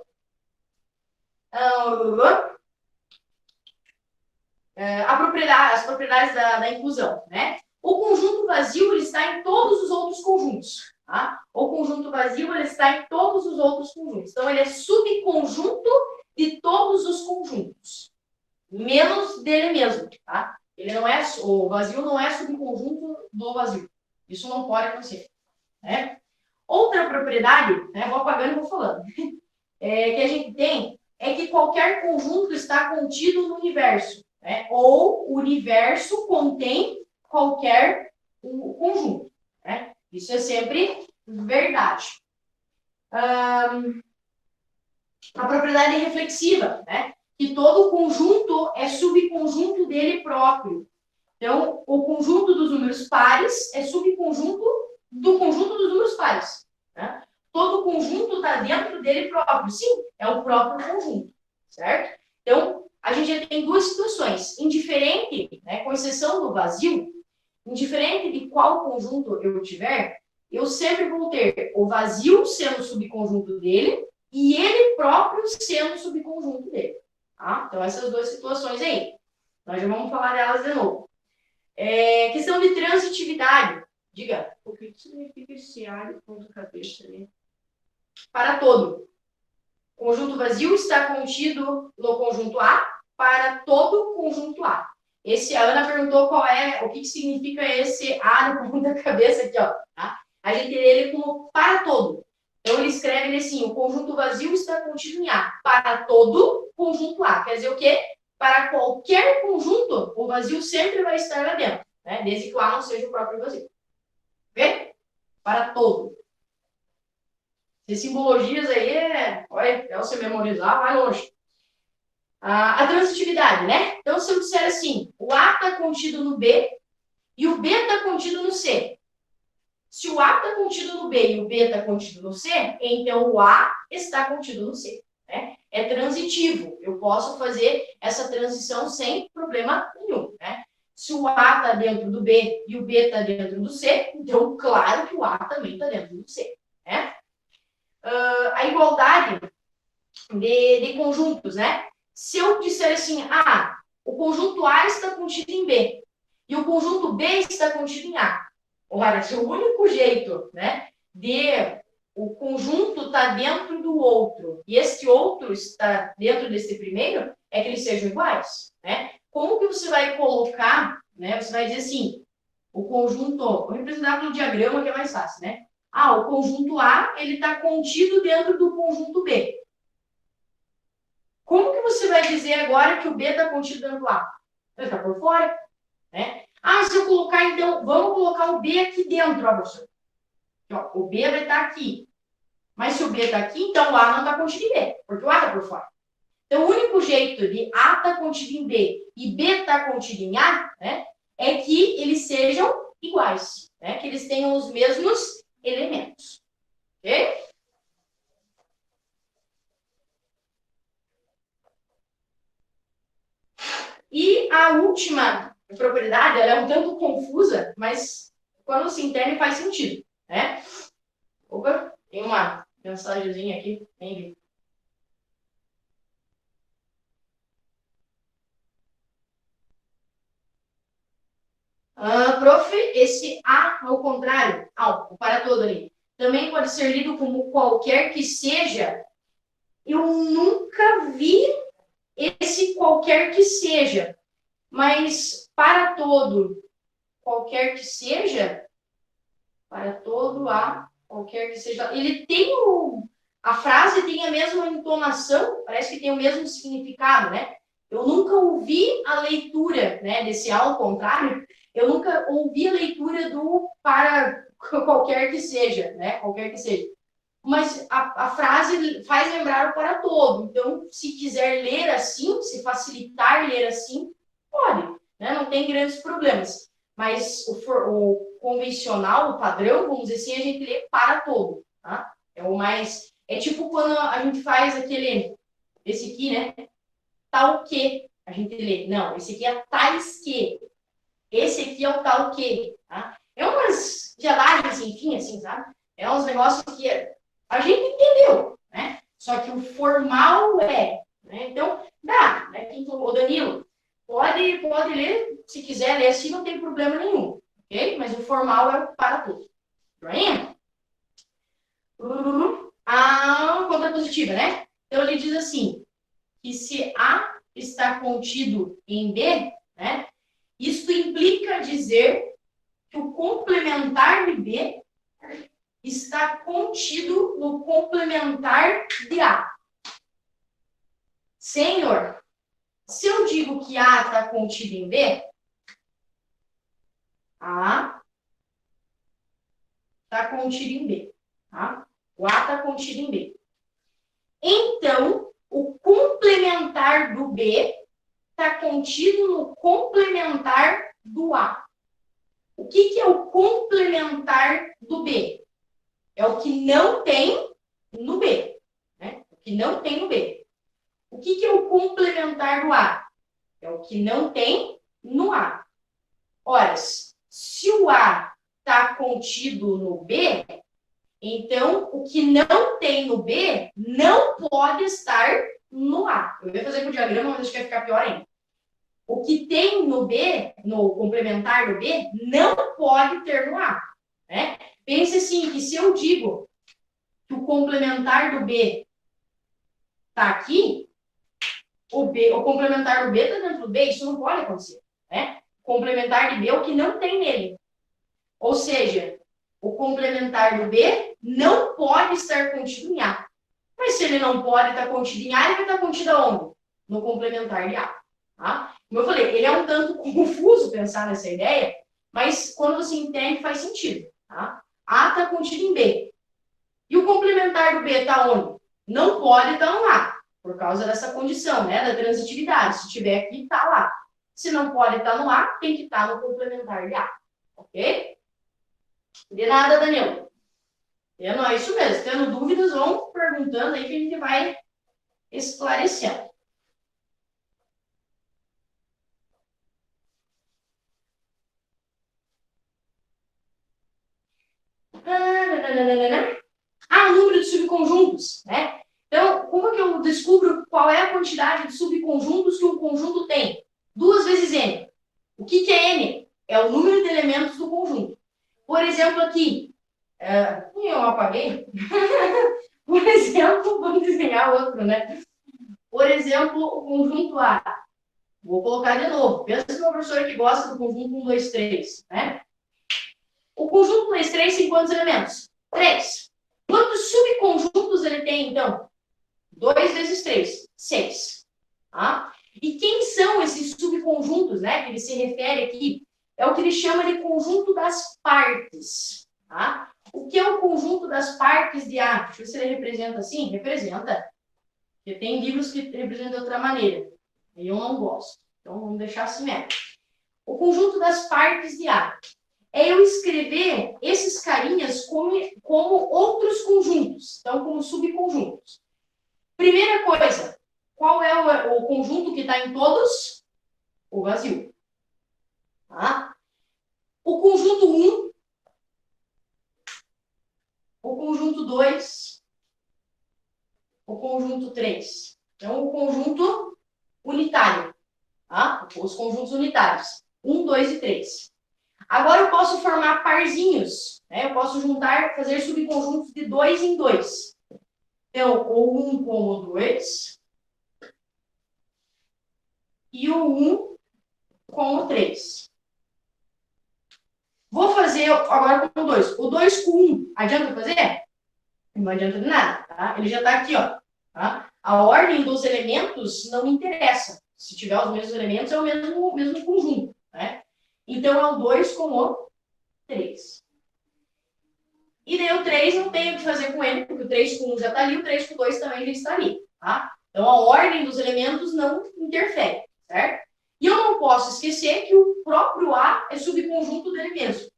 As propriedades da inclusão, né? O conjunto vazio ele está em todos os outros conjuntos. Tá? O conjunto vazio ele está em todos os outros conjuntos. Então, ele é subconjunto de todos os conjuntos, menos dele mesmo. Tá? O vazio não é subconjunto do vazio. Isso não pode acontecer. Né? Outra propriedade, né, vou apagando e vou falando, que a gente tem é que qualquer conjunto está contido no universo. Né? Ou o universo contém qualquer conjunto. Né? Isso é sempre verdade. A propriedade reflexiva, né? Que todo conjunto é subconjunto dele próprio. Então, o conjunto dos números pares é subconjunto do conjunto dos números pares. Né? Todo conjunto está dentro dele próprio. Sim, é o próprio conjunto. Certo? Então, a gente já tem duas situações. Indiferente, né, com exceção do vazio, indiferente de qual conjunto eu tiver, eu sempre vou ter o vazio sendo subconjunto dele e ele próprio sendo subconjunto dele. Tá? Então, essas duas situações aí. Nós já vamos falar delas de novo. Questão de transitividade. Diga. O que significa esse A de ponta cabeça ali? Para todo. O conjunto vazio está contido no conjunto A para todo conjunto A. A Ana perguntou o que significa esse A no ponta cabeça aqui, ó. Tá? A gente lê ele como para todo. Então, ele escreve assim, o conjunto vazio está contido em A. Para todo conjunto A. Quer dizer o quê? Para qualquer conjunto, o vazio sempre vai estar lá dentro, né? Desde que o A não seja o próprio vazio. Ok? Para todo. Essas simbologias aí, olha, para você memorizar, vai longe. A transitividade, né? Então, se eu disser assim, o A está contido no B e o B está contido no C. Se o A está contido no B e o B está contido no C, então o A está contido no C. Né? É transitivo. Eu posso fazer essa transição sem problema nenhum. Né? Se o A está dentro do B e o B está dentro do C, então claro que o A também está dentro do C. Né? A igualdade de conjuntos, né? Se eu disser assim, o conjunto A está contido em B e o conjunto B está contido em A. Ora, se o único jeito, né, de o conjunto estar dentro do outro e este outro está dentro desse primeiro, é que eles sejam iguais, né? Como que você vai colocar, né? Você vai dizer assim, o conjunto, vou representar pelo diagrama que é mais fácil, né? O conjunto A, ele está contido dentro do conjunto B. Como que você vai dizer agora que o B está contido dentro do A? Ele está por fora, né? Se eu colocar, então, vamos colocar o B aqui dentro, professor. O B vai estar aqui. Mas se o B está aqui, então o A não está contido em B, porque o A está por fora. Então, o único jeito de A estar contido em B e B estar contido em A, né, é que eles sejam iguais, né, que eles tenham os mesmos elementos. Ok? E a última propriedade, ela é um tanto confusa, mas quando se entende faz sentido, né? Opa, tem uma mensagenzinha aqui, nem vi. Prof, esse A ao contrário, o para todo ali, também pode ser lido como qualquer que seja. Eu nunca vi esse qualquer que seja, mas para todo, qualquer que seja, para todo A, qualquer que seja, ele tem a frase tem a mesma entonação, parece que tem o mesmo significado, né? Eu nunca ouvi a leitura, né, desse ao contrário, eu nunca ouvi a leitura do para qualquer que seja, né? Qualquer que seja. Mas a frase faz lembrar o para todo. Então, se quiser ler assim, se facilitar ler assim, pode, né? Não tem grandes problemas. Mas o convencional, o padrão, vamos dizer assim, a gente lê para todo, tá? É o mais... É tipo quando a gente faz esse aqui, né? Tal que, a gente lê. Não, esse aqui é tais que. Esse aqui é o tal que, tá? É umas gelagens, enfim, assim, sabe? É uns negócios que a gente entendeu, né? Só que o formal né? Então, dá, né? O Danilo pode ler, se quiser ler assim, não tem problema nenhum, ok? Mas o formal é para tudo. Joinha? A contrapositiva, né? Então, ele diz assim, que se A está contido em B, né? Isto implica dizer que o complementar de B está contido no complementar de A. Senhor, se eu digo que A está contido em B, A está contido em B. Tá? O A está contido em B. Então, o complementar do B está contido no complementar do A. O que é o complementar do B? É o que não tem no B. Né? O que não tem no B. O que é o complementar do A? É o que não tem no A. Ora, se o A está contido no B, então o que não tem no B não pode estar no A. Eu ia fazer com o diagrama, mas acho que vai ficar pior ainda. O que tem no B, no complementar do B, não pode ter no A. Né? Pense assim, que se eu digo que o complementar do B está aqui, o complementar do B está dentro do B, isso não pode acontecer. Né? O complementar de B é o que não tem nele. Ou seja, o complementar do B não pode estar contido em A. Mas se ele não pode estar contido em A, ele vai estar contido aonde? No complementar de A. Tá? Como eu falei, ele é um tanto confuso pensar nessa ideia, mas quando você entende, faz sentido. Tá? A está contido em B. E o complementar do B está onde? Não pode estar no A, por causa dessa condição, né, da transitividade. Se tiver aqui, está lá. Se não pode estar no A, tem que estar no complementar de A. Ok? De nada, Danilo. É isso mesmo. Tendo dúvidas, vão perguntando aí que a gente vai esclarecendo. O número de subconjuntos, né? Então, como que eu descubro qual é a quantidade de subconjuntos que um conjunto tem? 2 vezes n. O que é n? É o número de elementos do conjunto. Por exemplo, aqui, eu apaguei. Por exemplo, vamos desenhar outro, né? Por exemplo, o conjunto A. Vou colocar de novo. Pensa que uma professora que gosta do conjunto 1, 2, 3, né? O conjunto 1, 2, 3 tem quantos elementos? 3. Quantos subconjuntos ele tem, então? 2 vezes 3, 6. Tá? E quem são esses subconjuntos, né? Que ele se refere aqui? É o que ele chama de conjunto das partes. Tá? O que é o conjunto das partes de A? Deixa eu ver se ele representa assim. Representa. Porque tem livros que representam de outra maneira. E eu não gosto. Então, vamos deixar assim mesmo. O conjunto das partes de A é eu escrever esses carinhas como outros conjuntos. Então, como subconjuntos. Primeira coisa, qual é o conjunto que está em todos? O vazio. Tá? O conjunto 1, o conjunto 2, o conjunto 3. Então, o conjunto unitário. Tá? Os conjuntos unitários. 1, 2 e 3. Agora eu posso formar parzinhos. Né? Eu posso juntar, fazer subconjuntos de 2 em 2. Então, o 1 com o 2 e o 1 com o 3. Vou fazer agora com o 2. O 2 com o 1, adianta fazer? Não adianta de nada, tá? Ele já está aqui, ó. Tá? A ordem dos elementos não interessa. Se tiver os mesmos elementos, é o mesmo conjunto, né? Então, é o 2 com o 3. E daí o 3 não tem o que fazer com ele, porque o 3 com 1 já está ali, o 3 com 2 também já está ali, tá? Então, a ordem dos elementos não interfere, certo? E eu não posso esquecer que o próprio A é subconjunto dele mesmo.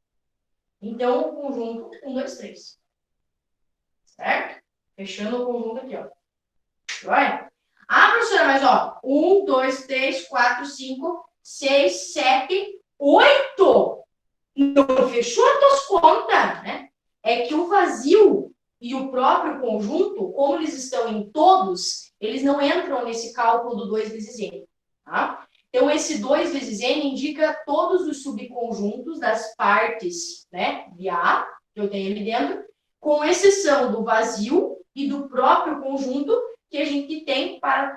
Então, o conjunto 1, 2, 3. Certo? Fechando o conjunto aqui, ó. Vai? Professora, mas ó, 1, 2, 3, 4, 5, 6, 7, 8. Não fechou as tuas contas, né? É que o vazio e o próprio conjunto, como eles estão em todos, eles não entram nesse cálculo do 2 vezes n. Tá? Então, esse 2 vezes n indica todos os subconjuntos das partes, né, de A, que eu tenho ali dentro, com exceção do vazio e do próprio conjunto que a gente tem para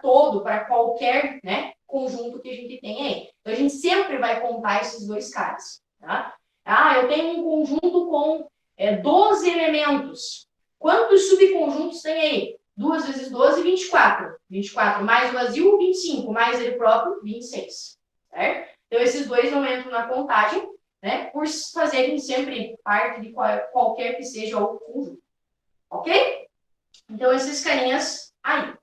qualquer, né, conjunto que a gente tem aí. Então, a gente sempre vai contar esses dois caras. Tá? Eu tenho um conjunto com 12 elementos. Quantos subconjuntos tem aí? 2 vezes 12, 24. 24 mais o vazio, 25. Mais ele próprio, 26. Certo? Então, esses dois não entram na contagem, né? Por fazerem sempre parte de qualquer que seja o conjunto. Ok? Então, esses carinhas aí.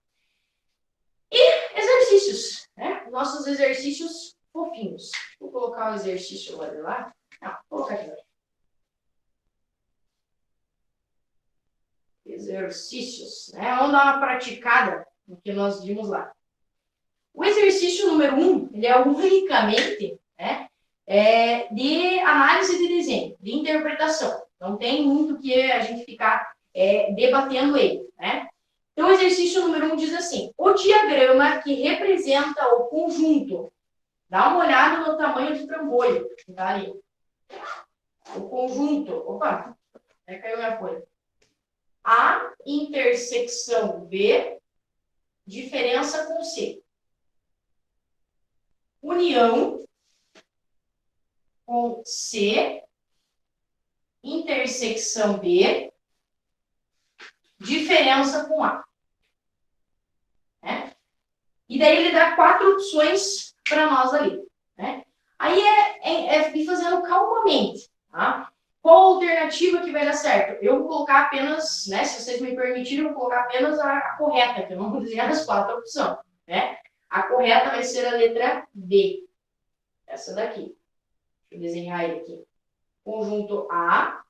E exercícios, né? Nossos exercícios fofinhos. Vou colocar o exercício lá. Não, vou colocar aqui. Exercícios, né? Vamos dar uma praticada no que nós vimos lá. O exercício número 1, ele é unicamente, né, de análise de desenho, de interpretação. Não tem muito que a gente ficar debatendo ele, né? Então, o exercício número 1 diz assim: o diagrama que representa o conjunto. Dá uma olhada no tamanho de trambolho que está ali. O conjunto. Opa, caiu minha folha. A intersecção B, diferença com C. União com C, intersecção B, diferença com A. Né? E daí ele dá 4 opções para nós ali. Né? Aí é ir fazendo calmamente. Tá? Qual alternativa que vai dar certo? Eu vou colocar apenas, né, se vocês me permitirem, eu vou colocar apenas a correta, que eu não vou desenhar as 4 opções. Né? A correta vai ser a letra B. Essa daqui. Deixa eu desenhar ele aqui. Conjunto A.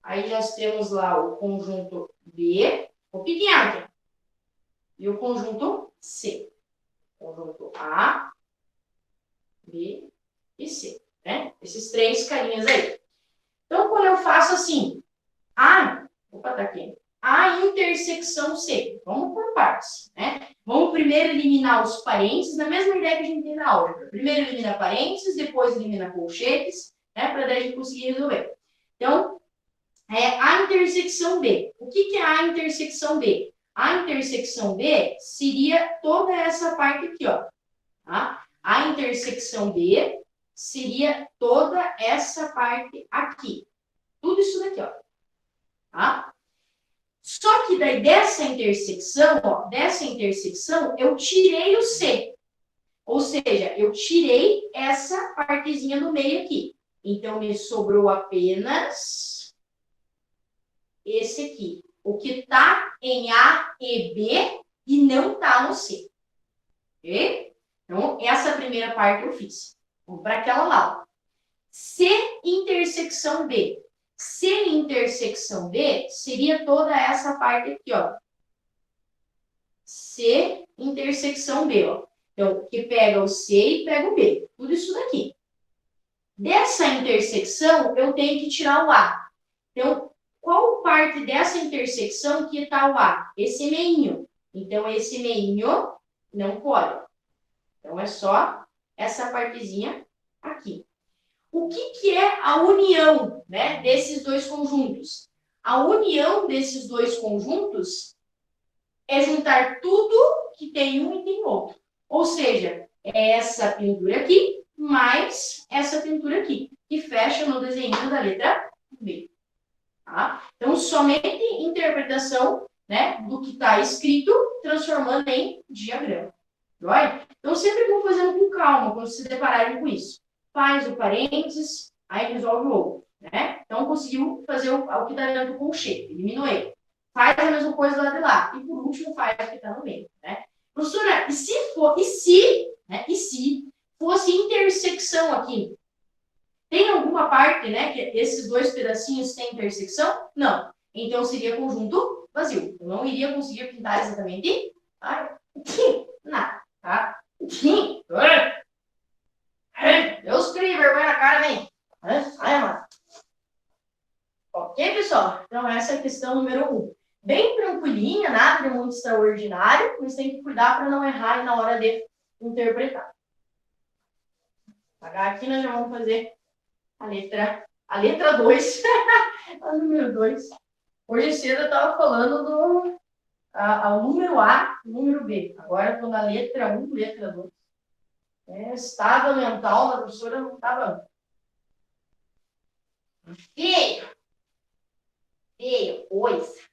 Aí nós temos lá o conjunto B. O pequeno aqui. E o conjunto C. Conjunto A, B e C. Né? Esses 3 carinhas aí. Então, quando eu faço assim, opa, tá aqui. A intersecção C. Vamos por partes, né? Vamos primeiro eliminar os parênteses, na mesma ideia que a gente tem na álgebra. Primeiro elimina parênteses, depois elimina colchetes, né? Para daí a gente conseguir resolver. Então, a intersecção B. O que é a intersecção B? A intersecção B seria toda essa parte aqui, ó. Tá? A intersecção B seria toda essa parte aqui. Tudo isso daqui, ó. Tá? Só que daí dessa intersecção, eu tirei o C. Ou seja, eu tirei essa partezinha do meio aqui. Então, me sobrou apenas esse aqui. O que está em A e B e não está no C. Ok? Então, essa primeira parte eu fiz. Vamos para aquela lá. C intersecção B. C intersecção B seria toda essa parte aqui, ó. C intersecção B, ó. Então, que pega o C e pega o B. Tudo isso daqui. Dessa intersecção, eu tenho que tirar o A. Então, qual parte dessa intersecção que está o A? Esse meinho. Então, esse meinho não cola. Então, é só essa partezinha aqui. O que é a união, né, desses dois conjuntos? A união desses dois conjuntos é juntar tudo que tem um e tem outro. Ou seja, é essa pintura aqui mais essa pintura aqui, que fecha no desenho da letra B. Tá? Então, somente interpretação, né, do que está escrito, transformando em diagrama. Right? Então, sempre vão fazendo com calma quando se depararem com isso. Faz o parênteses, aí resolve o outro. Né? Então, conseguiu fazer o que está dentro do colchete, eliminou ele. Faz a mesma coisa lá de lá. E, por último, faz o que está no meio. Né? Professora, e se fosse intersecção aqui? Tem alguma parte, né, que esses dois pedacinhos têm intersecção? Não. Então, seria conjunto vazio. Eu não iria conseguir pintar exatamente nada. Tá? Deus crie, vergonha na cara, vem. Ai, mano. Ok, pessoal? Então, essa é a questão número 1. Bem tranquilinha, nada de muito extraordinário, mas tem que cuidar para não errar na hora de interpretar. Apagar aqui, nós já vamos fazer a letra 2. A número 2. Hoje cedo eu estava falando do ao número A, número B. Agora estou na letra 1, letra 2. Estado mental da professora não estava feio, coisa.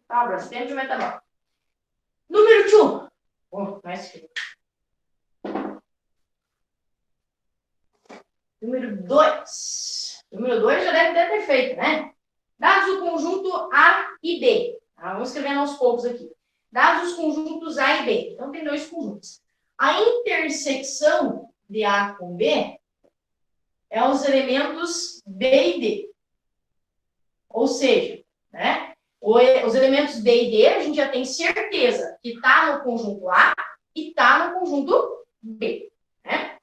Tá, bastante, mas tá bom. Número 2. Mais feio. Número 2. Número 2 já deve ter feito, né? Dados o conjunto A e B. Tá? Vamos escrevendo aos poucos aqui. Dados os conjuntos A e B. Então, tem 2 conjuntos. A intersecção de A com B é os elementos B e D. Ou seja, né, os elementos B e D, a gente já tem certeza que está no conjunto A e está no conjunto B. Né?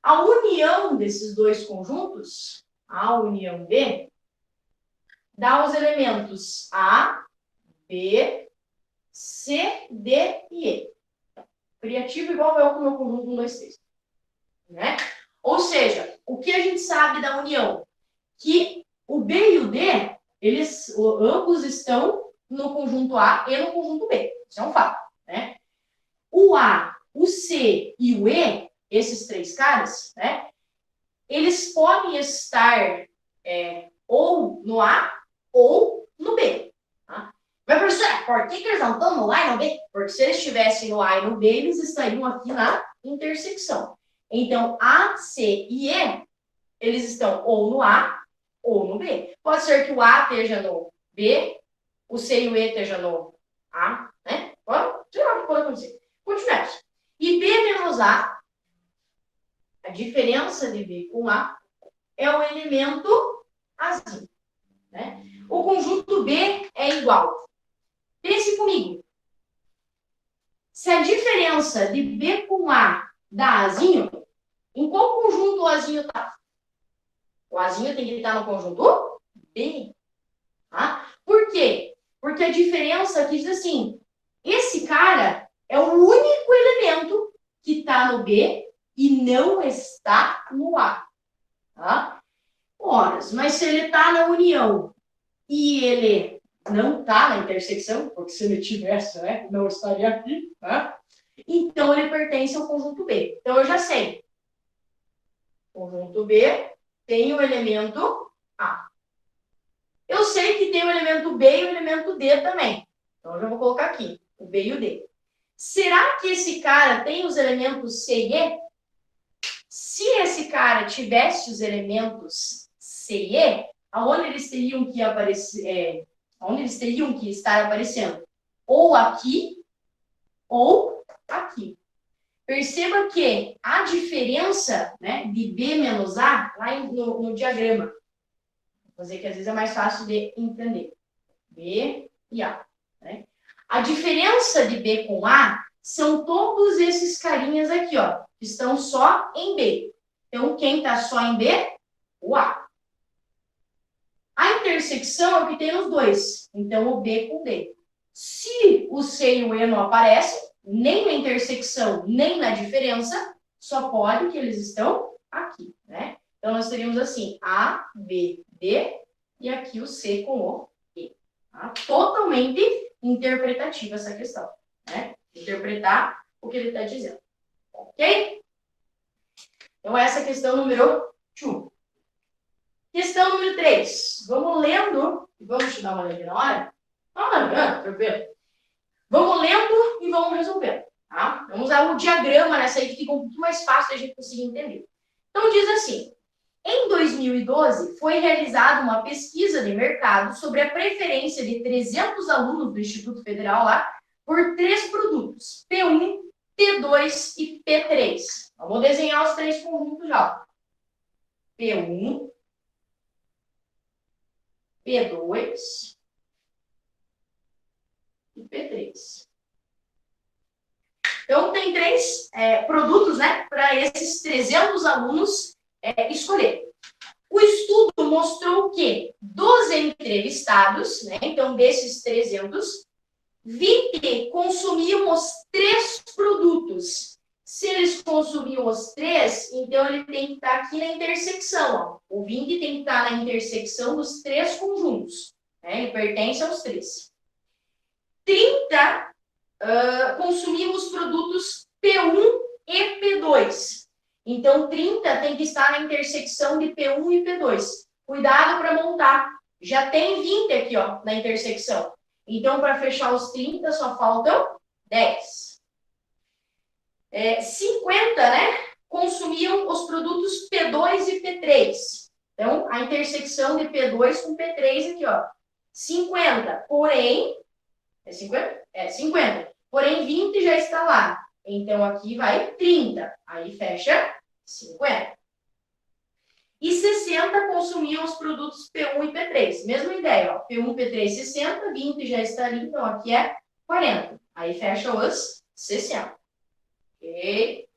A união desses 2 conjuntos, a união B, dá os elementos A, B, C, D e E. Criativo igual eu com o meu conjunto 1, 2, 3. Né? Ou seja, o que a gente sabe da união? Que o B e o D, ambos estão no conjunto A e no conjunto B. Isso é um fato. Né? O A o C e o E, esses três caras, né? Eles podem estar ou no A ou no B. Tá? Mas, professor, por que eles não estão no A e no B? Porque se eles estivessem no A e no B, eles estariam aqui na intersecção. Então, A, C e E, eles estão ou no A ou no B. Pode ser que o A esteja no B, o C e o E estejam no A, né? Sei lá o que pode acontecer. Continuamos. E B menos A, a diferença de B com A, é o elemento Azinho. Né? O conjunto B é igual. Pense comigo. Se a diferença de B com A dá Azinho, em qual conjunto o Azinho está? O Azinho tem que estar no conjunto B. Tá? Por quê? Porque a diferença aqui diz assim, esse cara é o único elemento que está no B e não está no A. Tá? Ora, mas se ele está na união e ele não está na intersecção, porque se ele tivesse, né, não estaria aqui, tá? Então ele pertence ao conjunto B. Então eu já sei. Conjunto B tem o elemento A. Eu sei que tem o elemento B e o elemento D também. Então eu já vou colocar aqui, o B e o D. Será que esse cara tem os elementos C e E? Se esse cara tivesse os elementos C e E, aonde eles teriam que aparecer, onde eles teriam que estar aparecendo? Ou aqui, ou aqui. Perceba que a diferença, né, de B menos A, lá no diagrama, vou fazer que às vezes é mais fácil de entender. B e A. Né? A diferença de B com A são todos esses carinhas aqui, ó, que estão só em B. Então, quem está só em B? O A. A intersecção é o que tem nos dois. Então, o B com D. Se o C e o E não aparecem, nem na intersecção, nem na diferença, só pode que eles estão aqui, né? Então, nós teríamos assim, A, B, D, e aqui o C com o E. Tá? Totalmente interpretativa essa questão, né? Interpretar o que ele está dizendo. Ok? Então, essa é a questão número 2. Questão número 3. Vamos lendo, e vamos te dar uma olhadinha na hora? Tranquilo. Vamos lendo e vamos resolvendo. Tá? Vamos usar o diagrama nessa aí que fica um pouco mais fácil a gente conseguir entender. Então, diz assim, em 2012, foi realizada uma pesquisa de mercado sobre a preferência de 300 alunos do Instituto Federal lá por 3 produtos, P1, P2 e P3. Vamos desenhar os 3 conjuntos já. P1, P2 e P3. Então, tem 3 produtos, né, para esses 300 alunos escolher. O estudo mostrou que dos entrevistados, né, então desses 300, 20 consumiam os 3 produtos. Se eles consumiam os 3, então ele tem que estar aqui na intersecção. Ó. O 20 tem que estar na intersecção dos 3 conjuntos. Né? Ele pertence aos 3. 30 consumiam os produtos P1 e P2. Então, 30 tem que estar na intersecção de P1 e P2. Cuidado para montar. Já tem 20 aqui, ó, na intersecção. Então, para fechar os 30, só faltam 10. 50, né? Consumiam os produtos P2 e P3. Então, a intersecção de P2 com P3 aqui, ó. 50. Porém, 50? 50. Porém, 20 já está lá. Então, aqui vai 30. Aí, fecha 50. E 60 consumiam os produtos P1 e P3. Mesma ideia, ó. P1, P3, 60. 20 já está ali. Então, aqui é 40. Aí, fecha os 60. Ok?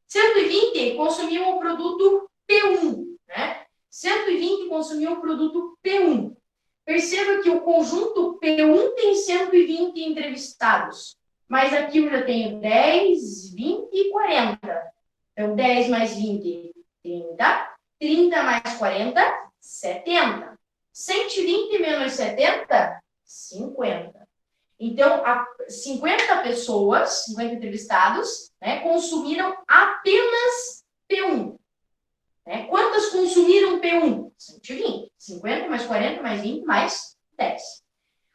120 consumiam o produto P1. Né? 120 consumiam o produto P1. Perceba que o conjunto P1 tem 120 entrevistados. Mas aqui eu já tenho 10, 20 e 40. Então, 10 mais 20, 30. 30 mais 40, 70. 120 menos 70, 50. Então, 50 pessoas, 50 entrevistados, né, consumiram apenas P1. Né? Quantas consumiram P1? 120. 50 mais 40 mais 20 mais 10.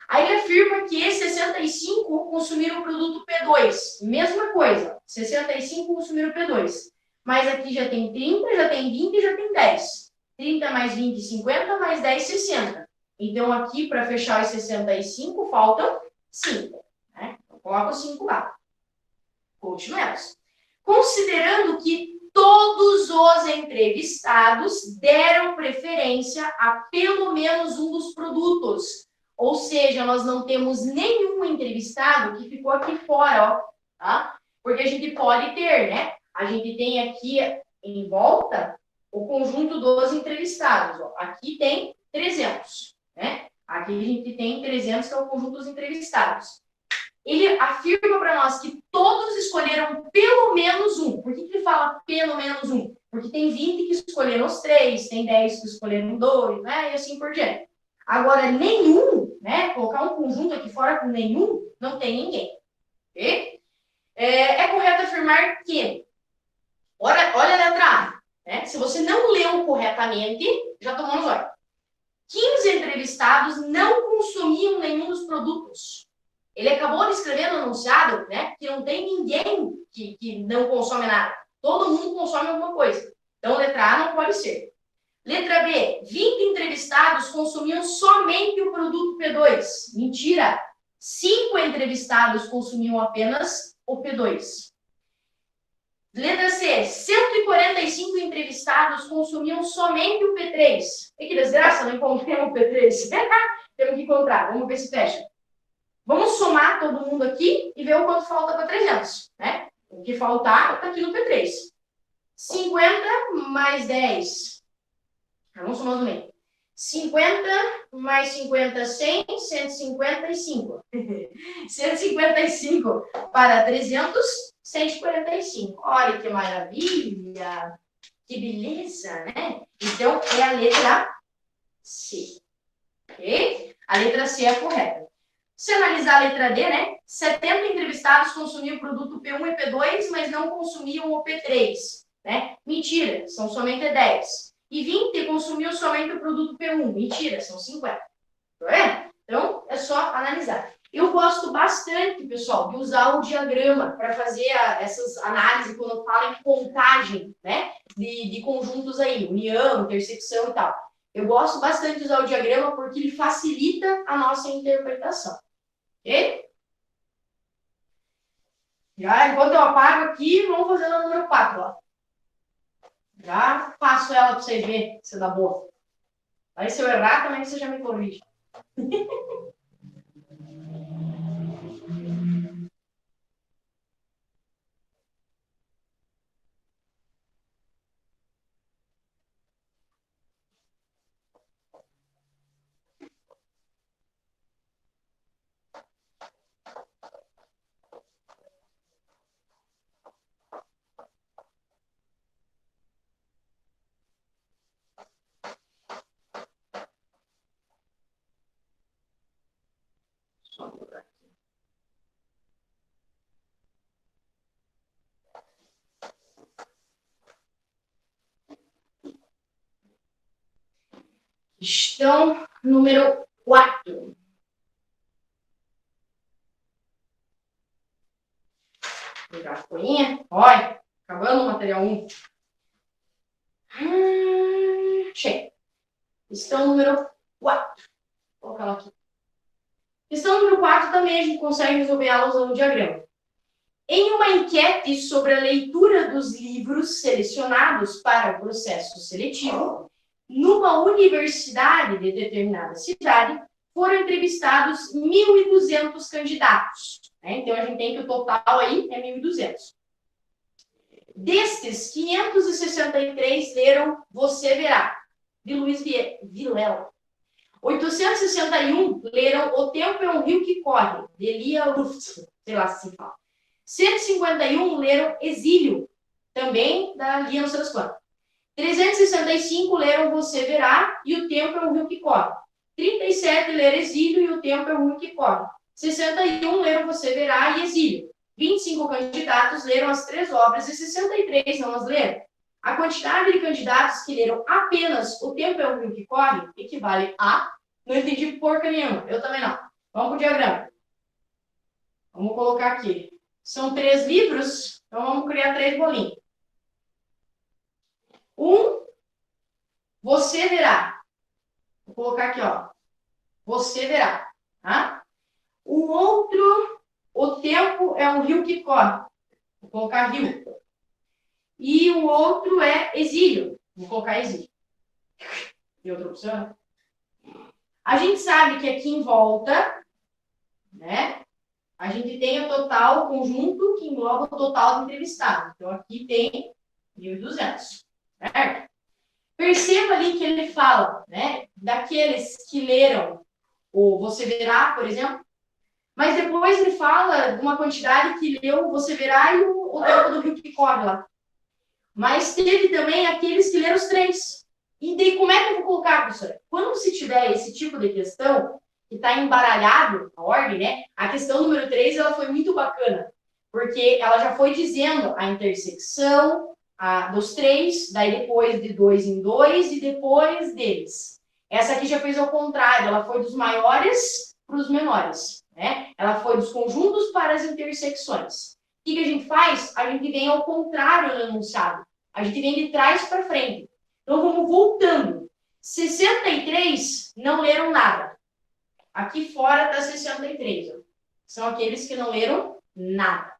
Aí ele afirma que 65 consumiram o produto P2. Mesma coisa, 65 consumiram P2. Mas aqui já tem 30, já tem 20 e já tem 10. 30 mais 20, 50, mais 10, 60. Então, aqui, para fechar os 65, faltam 5. Né? Então, coloca 5 lá. Continuemos. Considerando que todos os entrevistados deram preferência a pelo menos um dos produtos. Ou seja, nós não temos nenhum entrevistado que ficou aqui fora, ó, tá? Porque a gente pode ter, né? A gente tem aqui em volta o conjunto dos entrevistados. Ó. Aqui tem 300, né? Aqui a gente tem 300, que é o conjunto dos entrevistados. Ele afirma para nós que todos escolheram pelo menos um. Por que ele fala pelo menos um? Porque tem 20 que escolheram os 3, tem 10 que escolheram 2, né? E assim por diante. Agora, nenhum, né? Colocar um conjunto aqui fora com nenhum, não tem ninguém. Ok? É correto afirmar que, olha a letra A, né? Se você não leu corretamente, já tomamos olha. 15 entrevistados não consumiam nenhum dos produtos. Ele acabou de escrever no enunciado, né, que não tem ninguém que não consome nada. Todo mundo consome alguma coisa. Então, letra A não pode ser. Letra B, 20 entrevistados consumiam somente o produto P2. Mentira! 5 entrevistados consumiam apenas o P2. Letra C, 145 entrevistados consumiam somente o P3. E que desgraça, não encontramos o P3. Temos que encontrar, vamos ver se fecha. Vamos somar todo mundo aqui e ver o quanto falta para 300, né? O que faltar está aqui no P3. 50 mais 10. Vamos somar no meio. 50 mais 50, 100, 155. 155 para 300, 145. Olha que maravilha! Que beleza, né? Então, é a letra C. Ok? A letra C é a correta. Se analisar a letra D, né? 70 entrevistados consumiam o produto P1 e P2, mas não consumiam o P3. Né? Mentira, são somente 10. E 20 consumiam somente o produto P1. Mentira, são 50. Tá vendo? Então, é só analisar. Eu gosto bastante, pessoal, de usar o diagrama para fazer essas análises quando eu falo em contagem, né? De conjuntos aí, união, intersecção e tal. Eu gosto bastante de usar o diagrama porque ele facilita a nossa interpretação. Ok? Já, enquanto eu apago aqui, vamos fazer o número 4, ó. Já passo ela para vocês verem se dá boa. Aí se eu errar, também você já me corrige. Só mudar aqui. Questão número 4. Pegar a folhinha. Olha, acabando o material 1. Chega. Questão número 4. Vou colocar ela aqui. Questão número 4 também a gente consegue resolver ela usando o diagrama. Em uma enquete sobre a leitura dos livros selecionados para o processo seletivo, numa universidade de determinada cidade, foram entrevistados 1.200 candidatos. Né? Então, a gente tem que o total aí é 1.200. Destes, 563 leram Você Verá, de Luiz Vilela. 861 leram O Tempo é um Rio que Corre, de Elia Luft, sei lá se fala. 151 leram Exílio, também da Lia não sei das quantas. 365 leram Você Verá e O Tempo é um Rio que Corre. 37 leram Exílio e O Tempo é um Rio que Corre. 61 leram Você Verá e Exílio. 25 candidatos leram as 3 obras e 63 não as leram. A quantidade de candidatos que leram apenas O Tempo é um Rio que Corre equivale a... Não entendi porca nenhuma, eu também não. Vamos para o diagrama. Vamos colocar aqui. São 3 livros, então vamos criar 3 bolinhos. Você verá. Vou colocar aqui, ó. Você verá. Tá? O outro, O Tempo é um Rio que Corre. Vou colocar rio. E o outro é Exílio. Vou colocar Exílio. E outra opção? A gente sabe que aqui em volta, né? A gente tem o total, o conjunto que engloba o total de entrevistados. Então, aqui tem 1.200, certo? Perceba ali que ele fala, né? Daqueles que leram o Você Verá, por exemplo, mas depois ele fala de uma quantidade que leu Você Verá e o Tempo do Rio que Corre lá. Mas teve também aqueles que leram os 3. E daí, como é que eu vou colocar, professora? Quando você tiver esse tipo de questão, que está embaralhado a ordem, né? A questão número 3, ela foi muito bacana, porque ela já foi dizendo a intersecção dos 3, daí depois de 2 em 2 e depois deles. Essa aqui já fez ao contrário, ela foi dos maiores para os menores, né? Ela foi dos conjuntos para as intersecções. O que a gente faz? A gente vem ao contrário no enunciado. A gente vem de trás para frente. Então, vamos voltando. 63 não leram nada. Aqui fora está 63. Ó. São aqueles que não leram nada.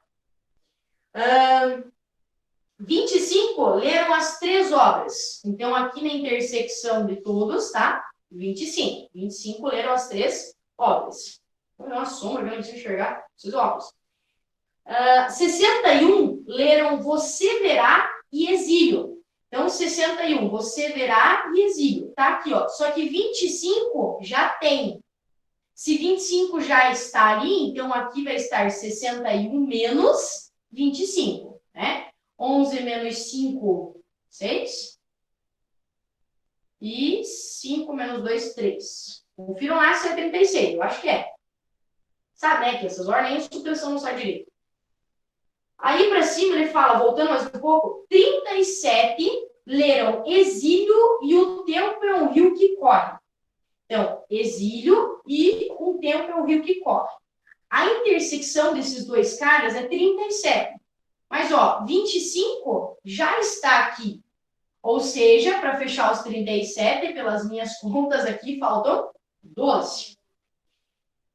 25 leram as 3 obras. Então, aqui na intersecção de todos, tá? 25. 25 leram as 3 obras. Vou dar uma sombra, não consigo enxergar esses óculos. 61 leram Você Verá e Exílio. Então, 61, Você Verá e Exílio. Tá aqui, ó. Só que 25 já tem. Se 25 já está ali, então aqui vai estar 61 menos 25, né? 11 menos 5, 6. E 5 menos 2, 3. Confiram lá se é 36, eu acho que é. Sabe, né, que essas ordens de supressão não sai direito. Aí para cima ele fala, voltando mais um pouco, 37 leram Exílio e O Tempo é um Rio que Corre. Então, Exílio e O Tempo é um Rio que Corre. A intersecção desses dois caras é 37. Mas, ó, 25 já está aqui. Ou seja, para fechar os 37, pelas minhas contas aqui, faltam 12.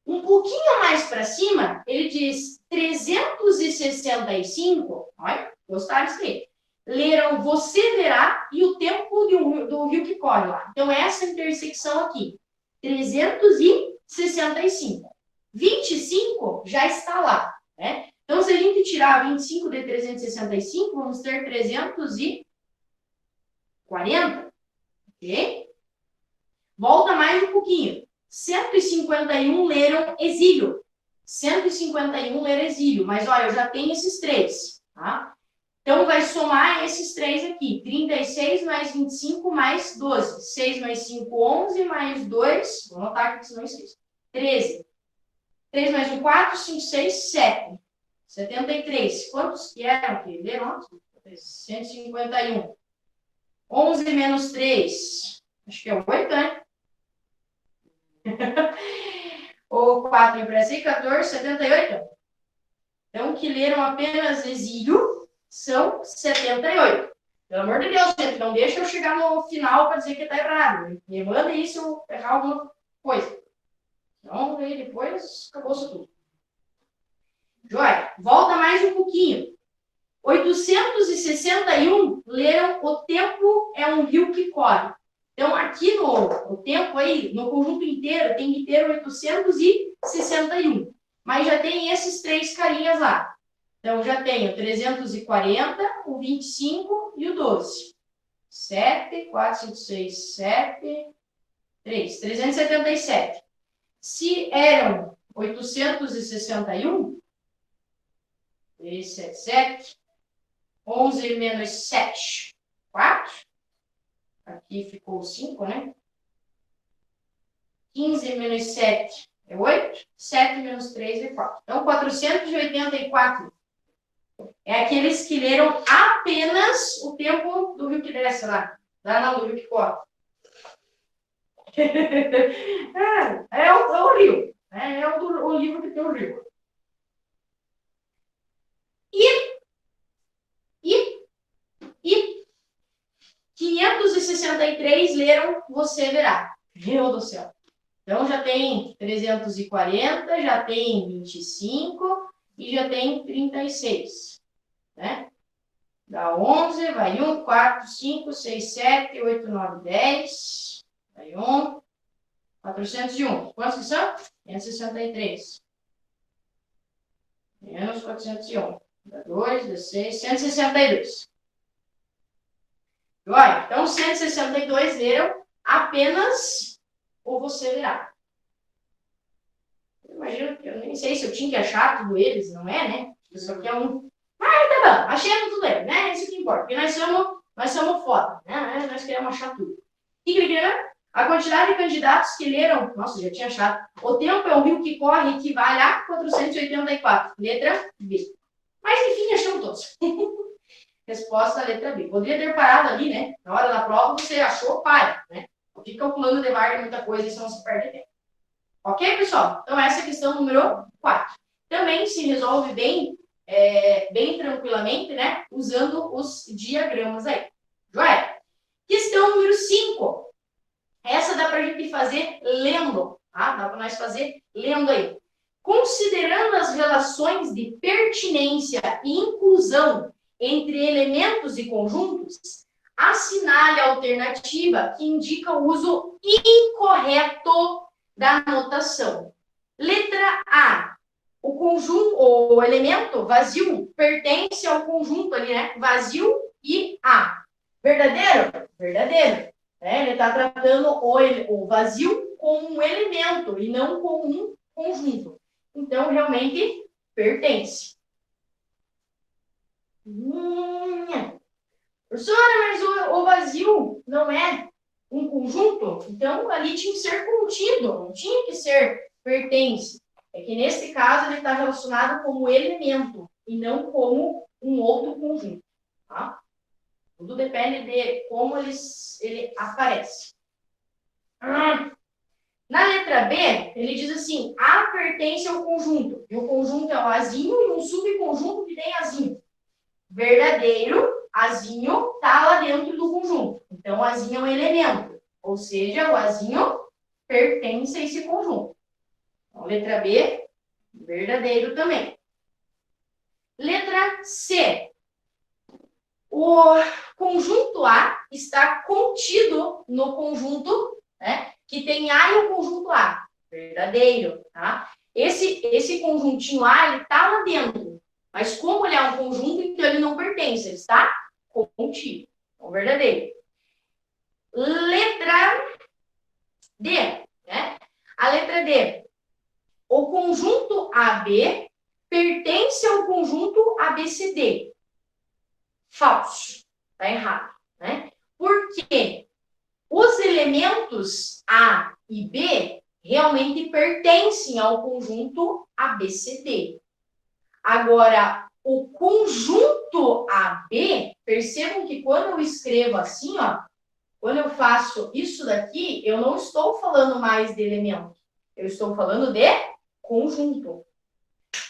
Um pouquinho mais para cima, ele diz 365, olha, gostaram disso aí, leram Você Verá e O Tempo do Rio que Corre lá. Então, essa intersecção aqui, 365. 25 já está lá, né? Então, se a gente tirar 25 de 365, vamos ter 340, ok? Volta mais um pouquinho. 151 leram Exílio. 151 leram Exílio. Mas, olha, eu já tenho esses 3, tá? Então, vai somar esses 3 aqui. 36 mais 25 mais 12. 6 mais 5, 11 mais 2. Vou anotar aqui, senão eu esqueço. 13. 3 mais 1, 4, 5, 6, 7. 73. Quantos que eram aqui? Leram? 151. 11 menos 3. Acho que é 8, né? O 4 para 6, 14, 78. Então, que leram apenas Exílio são 78. Pelo amor de Deus, gente, não deixa eu chegar no final para dizer que está errado. Me manda isso se eu errar alguma coisa. Então, aí depois acabou isso tudo. Joia, volta mais um pouquinho. 861 leram O Tempo é um Rio que Corre. Então, aqui no tempo aí, no conjunto inteiro, tem que ter 861. Mas já tem esses 3 carinhas lá. Então, já tenho 340, o 25 e o 12. 7, 4, 5, 6, 7, 3. 377. Se eram 861, 3, 7, 7. 11 menos 7, 4. Aqui ficou 5, né? 15 menos 7, é 8. 7 menos 3 é 4. Então, 484 é aqueles que leram apenas o tempo do rio que desce lá. Não, do rio que corre. É o rio. É o livro que tem o rio. E 563 leram Você Verá. Meu Deus do céu. Então, já tem 340, já tem 25 e já tem 36. Né? Dá 11, vai 1, 4, 5, 6, 7, 8, 9, 10. Vai 1, 401. Quantos que são? 563. Menos 401. Dá 2, 16, 162. Olha, então 162 leram apenas o Você Verá. Imagino que eu nem sei se eu tinha que achar tudo eles, não é, né? Isso aqui é um. Tá bom, achei tudo eles, né? Isso que importa. Porque nós somos foda, né? Nós queremos achar tudo. E a quantidade de candidatos que leram. Nossa, já tinha achado. O tempo é o rio que corre, equivale a 484. Letra B. Mas enfim, achamos todos. Resposta letra B. Poderia ter parado ali, né? Na hora da prova, você achou, para, né? Não fica calculando devagar muita coisa e senão se perde tempo. Ok, pessoal? Então, essa é a questão número 4. Também se resolve bem tranquilamente, né? Usando os diagramas aí. Joia? Questão número 5. Essa dá para a gente fazer lendo, tá? Dá para nós fazer lendo aí. Considerando as relações de pertinência e inclusão entre elementos e conjuntos, assinale a alternativa que indica o uso incorreto da notação. Letra A. O conjunto, o elemento vazio pertence ao conjunto ali, né? Vazio e A. Verdadeiro? Verdadeiro. Ele está tratando o vazio como um elemento e não como um conjunto. Então, realmente, pertence. Professora, mas o vazio não é um conjunto? Então, ali tinha que ser contido, não tinha que ser pertence. É que, nesse caso, ele está relacionado como elemento e não como um outro conjunto. Tá? Tudo depende de como ele aparece. Na letra B, ele diz assim, A pertence ao conjunto. E o conjunto é o azinho e um subconjunto que tem azinho. Verdadeiro, azinho está lá dentro do conjunto. Então, o azinho é um elemento. Ou seja, o azinho pertence a esse conjunto. Então, letra B, verdadeiro também. Letra C. O conjunto A está contido no conjunto, né, que tem A e o conjunto A. Verdadeiro, tá? Esse conjuntinho A, ele está lá dentro. Mas como ele é um conjunto, então ele não pertence, ele está contido. Então, verdadeiro. Letra D, né? A letra D. O conjunto AB pertence ao conjunto ABCD. Falso. Está errado, né? Por quê? Os elementos A e B realmente pertencem ao conjunto ABCD. Agora, o conjunto AB, percebam que quando eu escrevo assim, ó, quando eu faço isso daqui, eu não estou falando mais de elemento. Eu estou falando de conjunto.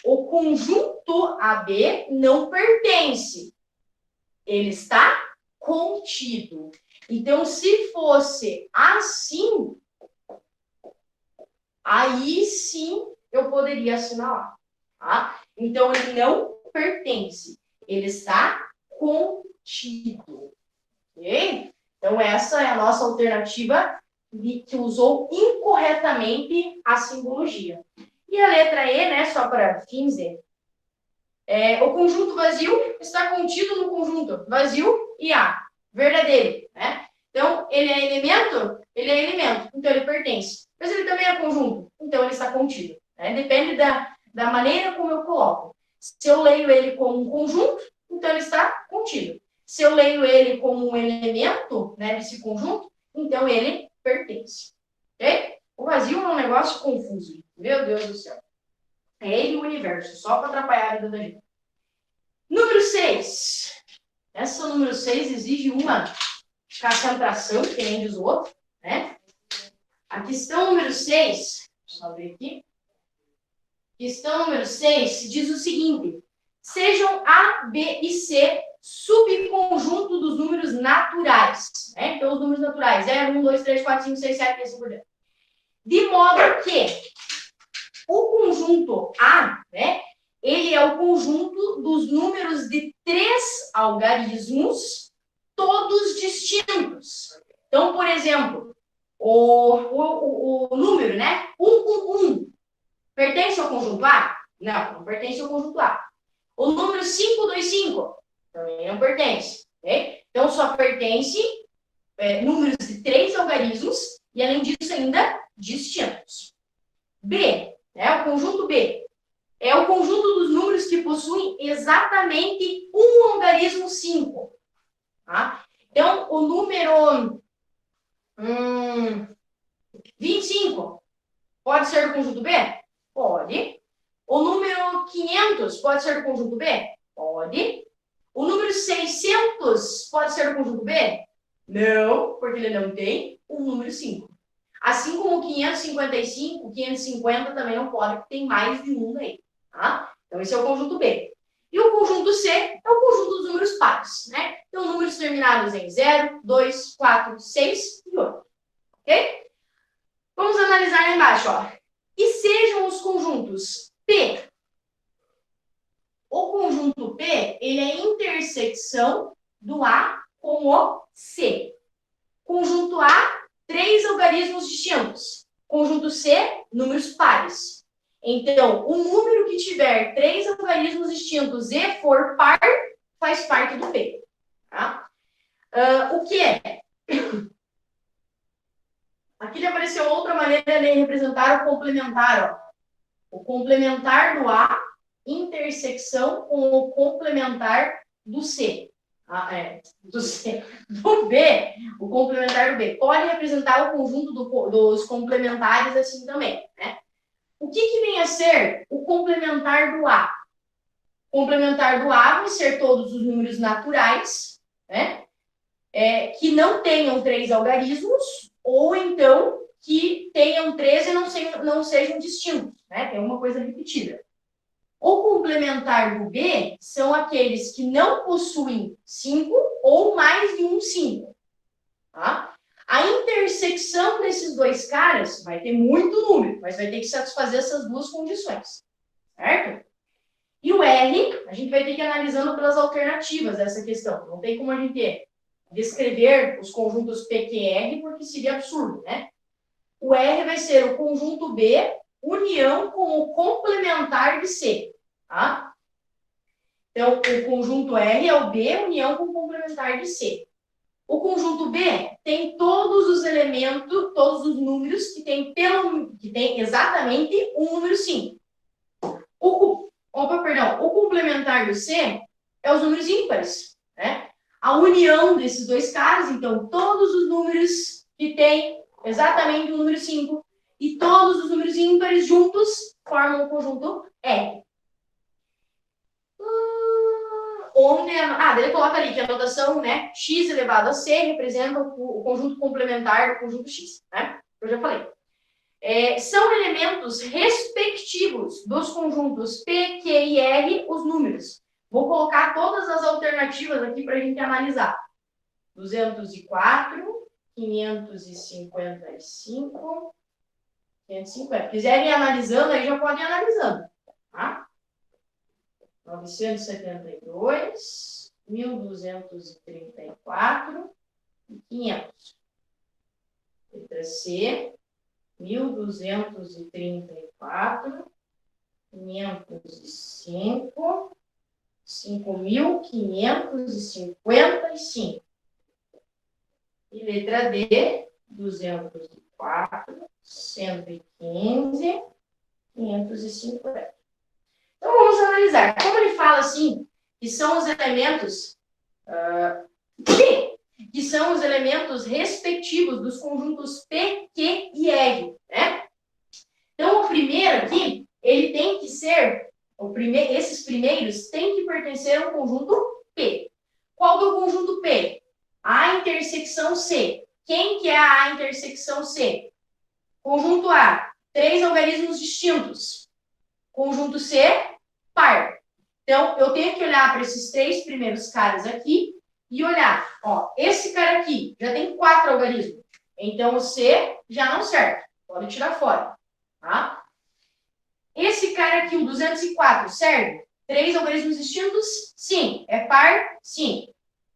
O conjunto AB não pertence. Ele está contido. Então, se fosse assim, aí sim eu poderia assinalar. Tá? Então, ele não pertence. Ele está contido. Ok? Então, essa é a nossa alternativa que usou incorretamente a simbologia. E a letra E, né, só para fins de... o conjunto vazio está contido no conjunto vazio e A. Verdadeiro, né? Então, ele é elemento? Ele é elemento, então ele pertence. Mas ele também é conjunto, então ele está contido. Né? Depende da maneira como eu coloco. Se eu leio ele como um conjunto, então ele está contido. Se eu leio ele como um elemento, né, desse conjunto, então ele pertence. Ok? O vazio é um negócio confuso. Meu Deus do céu. É ele o universo, só para atrapalhar a vida da gente. Número 6. Essa número 6 exige uma concentração, que nem diz o outro, né? A questão número 6, deixa eu ver aqui. Questão número 6 diz o seguinte: sejam A, B e C subconjunto dos números naturais. Né? Então, os números naturais, 0, 1, 2, 3, 4, 5, 6, 7, e assim por diante. De modo que o conjunto A, né, ele é o conjunto dos números de 3 algarismos, todos distintos. Então, por exemplo, o número, né, 1, pertence ao conjunto A? Não pertence ao conjunto A. O número 525 também não pertence. Okay? Então, só pertence números de 3 algarismos e, além disso, ainda distintos. B, o conjunto B, é o conjunto dos números que possuem exatamente um algarismo 5. Tá? Então, o número 25 pode ser do conjunto B? Pode. O número 500 pode ser do conjunto B? Pode. O número 600 pode ser do conjunto B? Não, porque ele não tem um número 5. Assim como 555, 550 também não pode, porque tem mais de um aí. Tá? Então, esse é o conjunto B. E o conjunto C é o conjunto dos números pares. Né? Então, números terminados em 0, 2, 4, 6 e 8. Ok? Vamos analisar lá embaixo. Ó. E sejam os conjuntos P. O conjunto P, ele é a intersecção do A com o C. Conjunto A, 3 algarismos distintos. Conjunto C, números pares. Então, o número que tiver 3 algarismos distintos e for par, faz parte do P. Tá? O que é? Aqui apareceu outra maneira de representar o complementar. Ó. O complementar do A, intersecção com o complementar do C. Do B, o complementar do B. Pode representar o conjunto dos complementares assim também. Né? O que vem a ser o complementar do A? O complementar do A vai ser todos os números naturais, né? Que não tenham 3 algarismos, ou então que tenham 3 e não sejam distintos, né? Tem uma coisa repetida. O complementar do B são aqueles que não possuem 5 ou mais de um 5. Tá? A intersecção desses dois caras vai ter muito número, mas vai ter que satisfazer essas duas condições. Certo? E o R, a gente vai ter que ir analisando pelas alternativas dessa questão. Não tem como a gente descrever os conjuntos P, Q e R, porque seria absurdo, né? O R vai ser o conjunto B, união com o complementar de C. Tá? Então, o conjunto R é o B, união com o complementar de C. O conjunto B tem todos os elementos, todos os números que tem exatamente um número 5. O complementar do C é os números ímpares. Né? A união desses dois caras, então, todos os números que têm exatamente o número 5 e todos os números ímpares juntos formam o conjunto R. Onde ele coloca ali que a notação, né, x elevado a c representa o conjunto complementar do conjunto x, né? Eu já falei. São elementos respectivos dos conjuntos P, Q e R, os números. Vou colocar todas as alternativas aqui para a gente analisar. 204, 555, 550. Quiserem ir analisando, aí já podem ir analisando, tá? 972, 1234 e 500. Letra C, 1234, 505, 5.555. E letra D, 204, 115, 550. Então, vamos analisar. Como ele fala assim, que são os elementos que são os elementos respectivos dos conjuntos P, Q e R, né? Então, primeiro aqui, ele tem que ser, esses primeiros têm que pertencer ao conjunto P. Qual que é o conjunto P? A intersecção C. Quem que é a intersecção C? Conjunto A, 3 algarismos distintos. Conjunto C, par. Então, eu tenho que olhar para esses 3 primeiros caras aqui e olhar, ó, esse cara aqui já tem 4 algarismos. Então, o C já não serve. Pode tirar fora, tá? Esse cara aqui, o 204, serve? 3 algarismos distintos? Sim. É par? Sim.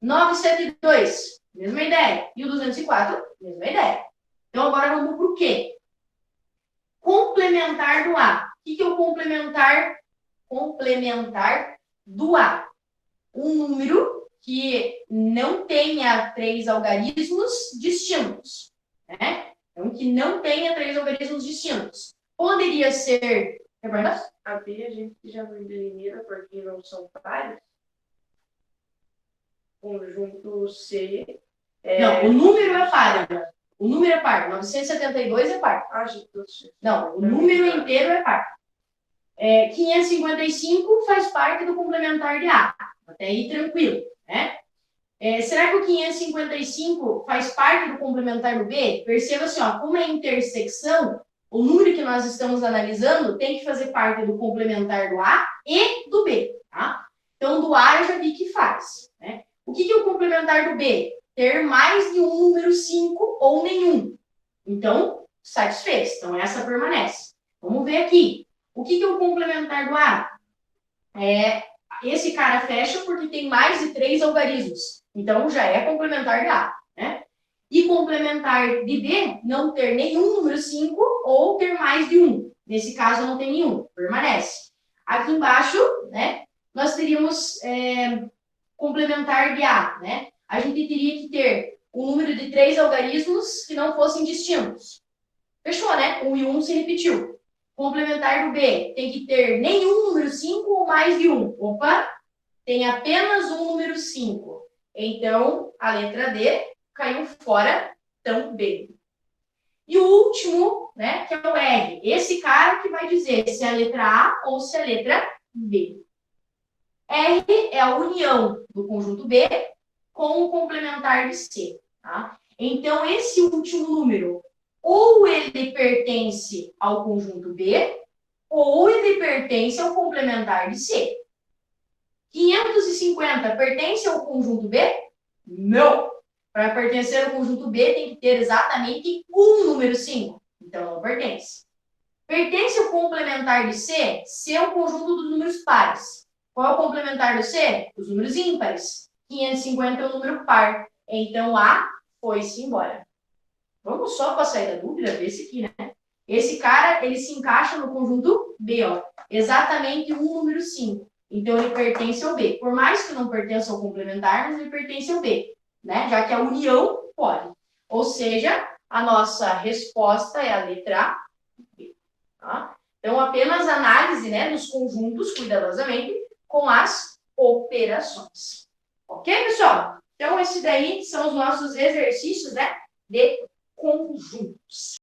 972, mesma ideia. E o 204, mesma ideia. Então, agora vamos para o quê? Complementar do A. O que é o complementar? Complementar do A. Um número que não tenha 3 algarismos distintos, né? Então, que não tenha 3 algarismos distintos. Poderia ser... A B a gente já não delimita porque não são pares. Conjunto C... Não, o número é par. O número é par. 972 é par. Ah, gente, não, o número inteiro é par. 555 faz parte do complementar de A. Até aí, tranquilo, né? Será que o 555 faz parte do complementar do B? Perceba assim, ó, como é intersecção, o número que nós estamos analisando tem que fazer parte do complementar do A e do B, tá? Então, do A eu já vi que faz, né? O que é o complementar do B? Ter mais de um número 5 ou nenhum. Então, satisfez. Então, essa permanece. Vamos ver aqui. O que é o complementar do A? Esse cara fecha porque tem mais de 3 algarismos. Então, já é complementar de A, né? E complementar de B, não ter nenhum número 5 ou ter mais de um. Nesse caso, não tem nenhum. Permanece. Aqui embaixo, né, nós teríamos complementar de A, né? A gente teria que ter um número de 3 algarismos que não fossem distintos. Fechou, né? 1 e 1 se repetiu. Complementar do B tem que ter nenhum número 5 ou mais de um. Opa, tem apenas um número 5. Então, a letra D caiu fora também. E o último, né, que é o R. Esse cara que vai dizer se é a letra A ou se é a letra B. R é a união do conjunto B com o complementar de C. Tá? Então, esse último número, ou ele pertence ao conjunto B, ou ele pertence ao complementar de C. 550 pertence ao conjunto B? Não. Para pertencer ao conjunto B, tem que ter exatamente um número 5. Então, não pertence. Pertence ao complementar de C? C é o conjunto dos números pares. Qual é o complementar do C? Os números ímpares. 550 é o número par. Então, A foi-se embora. Vamos só para sair da dúvida, ver esse aqui, né? Esse cara, ele se encaixa no conjunto B, ó. Exatamente um número 5. Então, ele pertence ao B. Por mais que não pertença ao complementar, mas ele pertence ao B, né? Já que a união pode. Ou seja, a nossa resposta é a letra B. Tá? Então, apenas análise, né, dos conjuntos, cuidadosamente, com as operações. Ok, pessoal? Então, esses daí são os nossos exercícios, né, de conjuntos.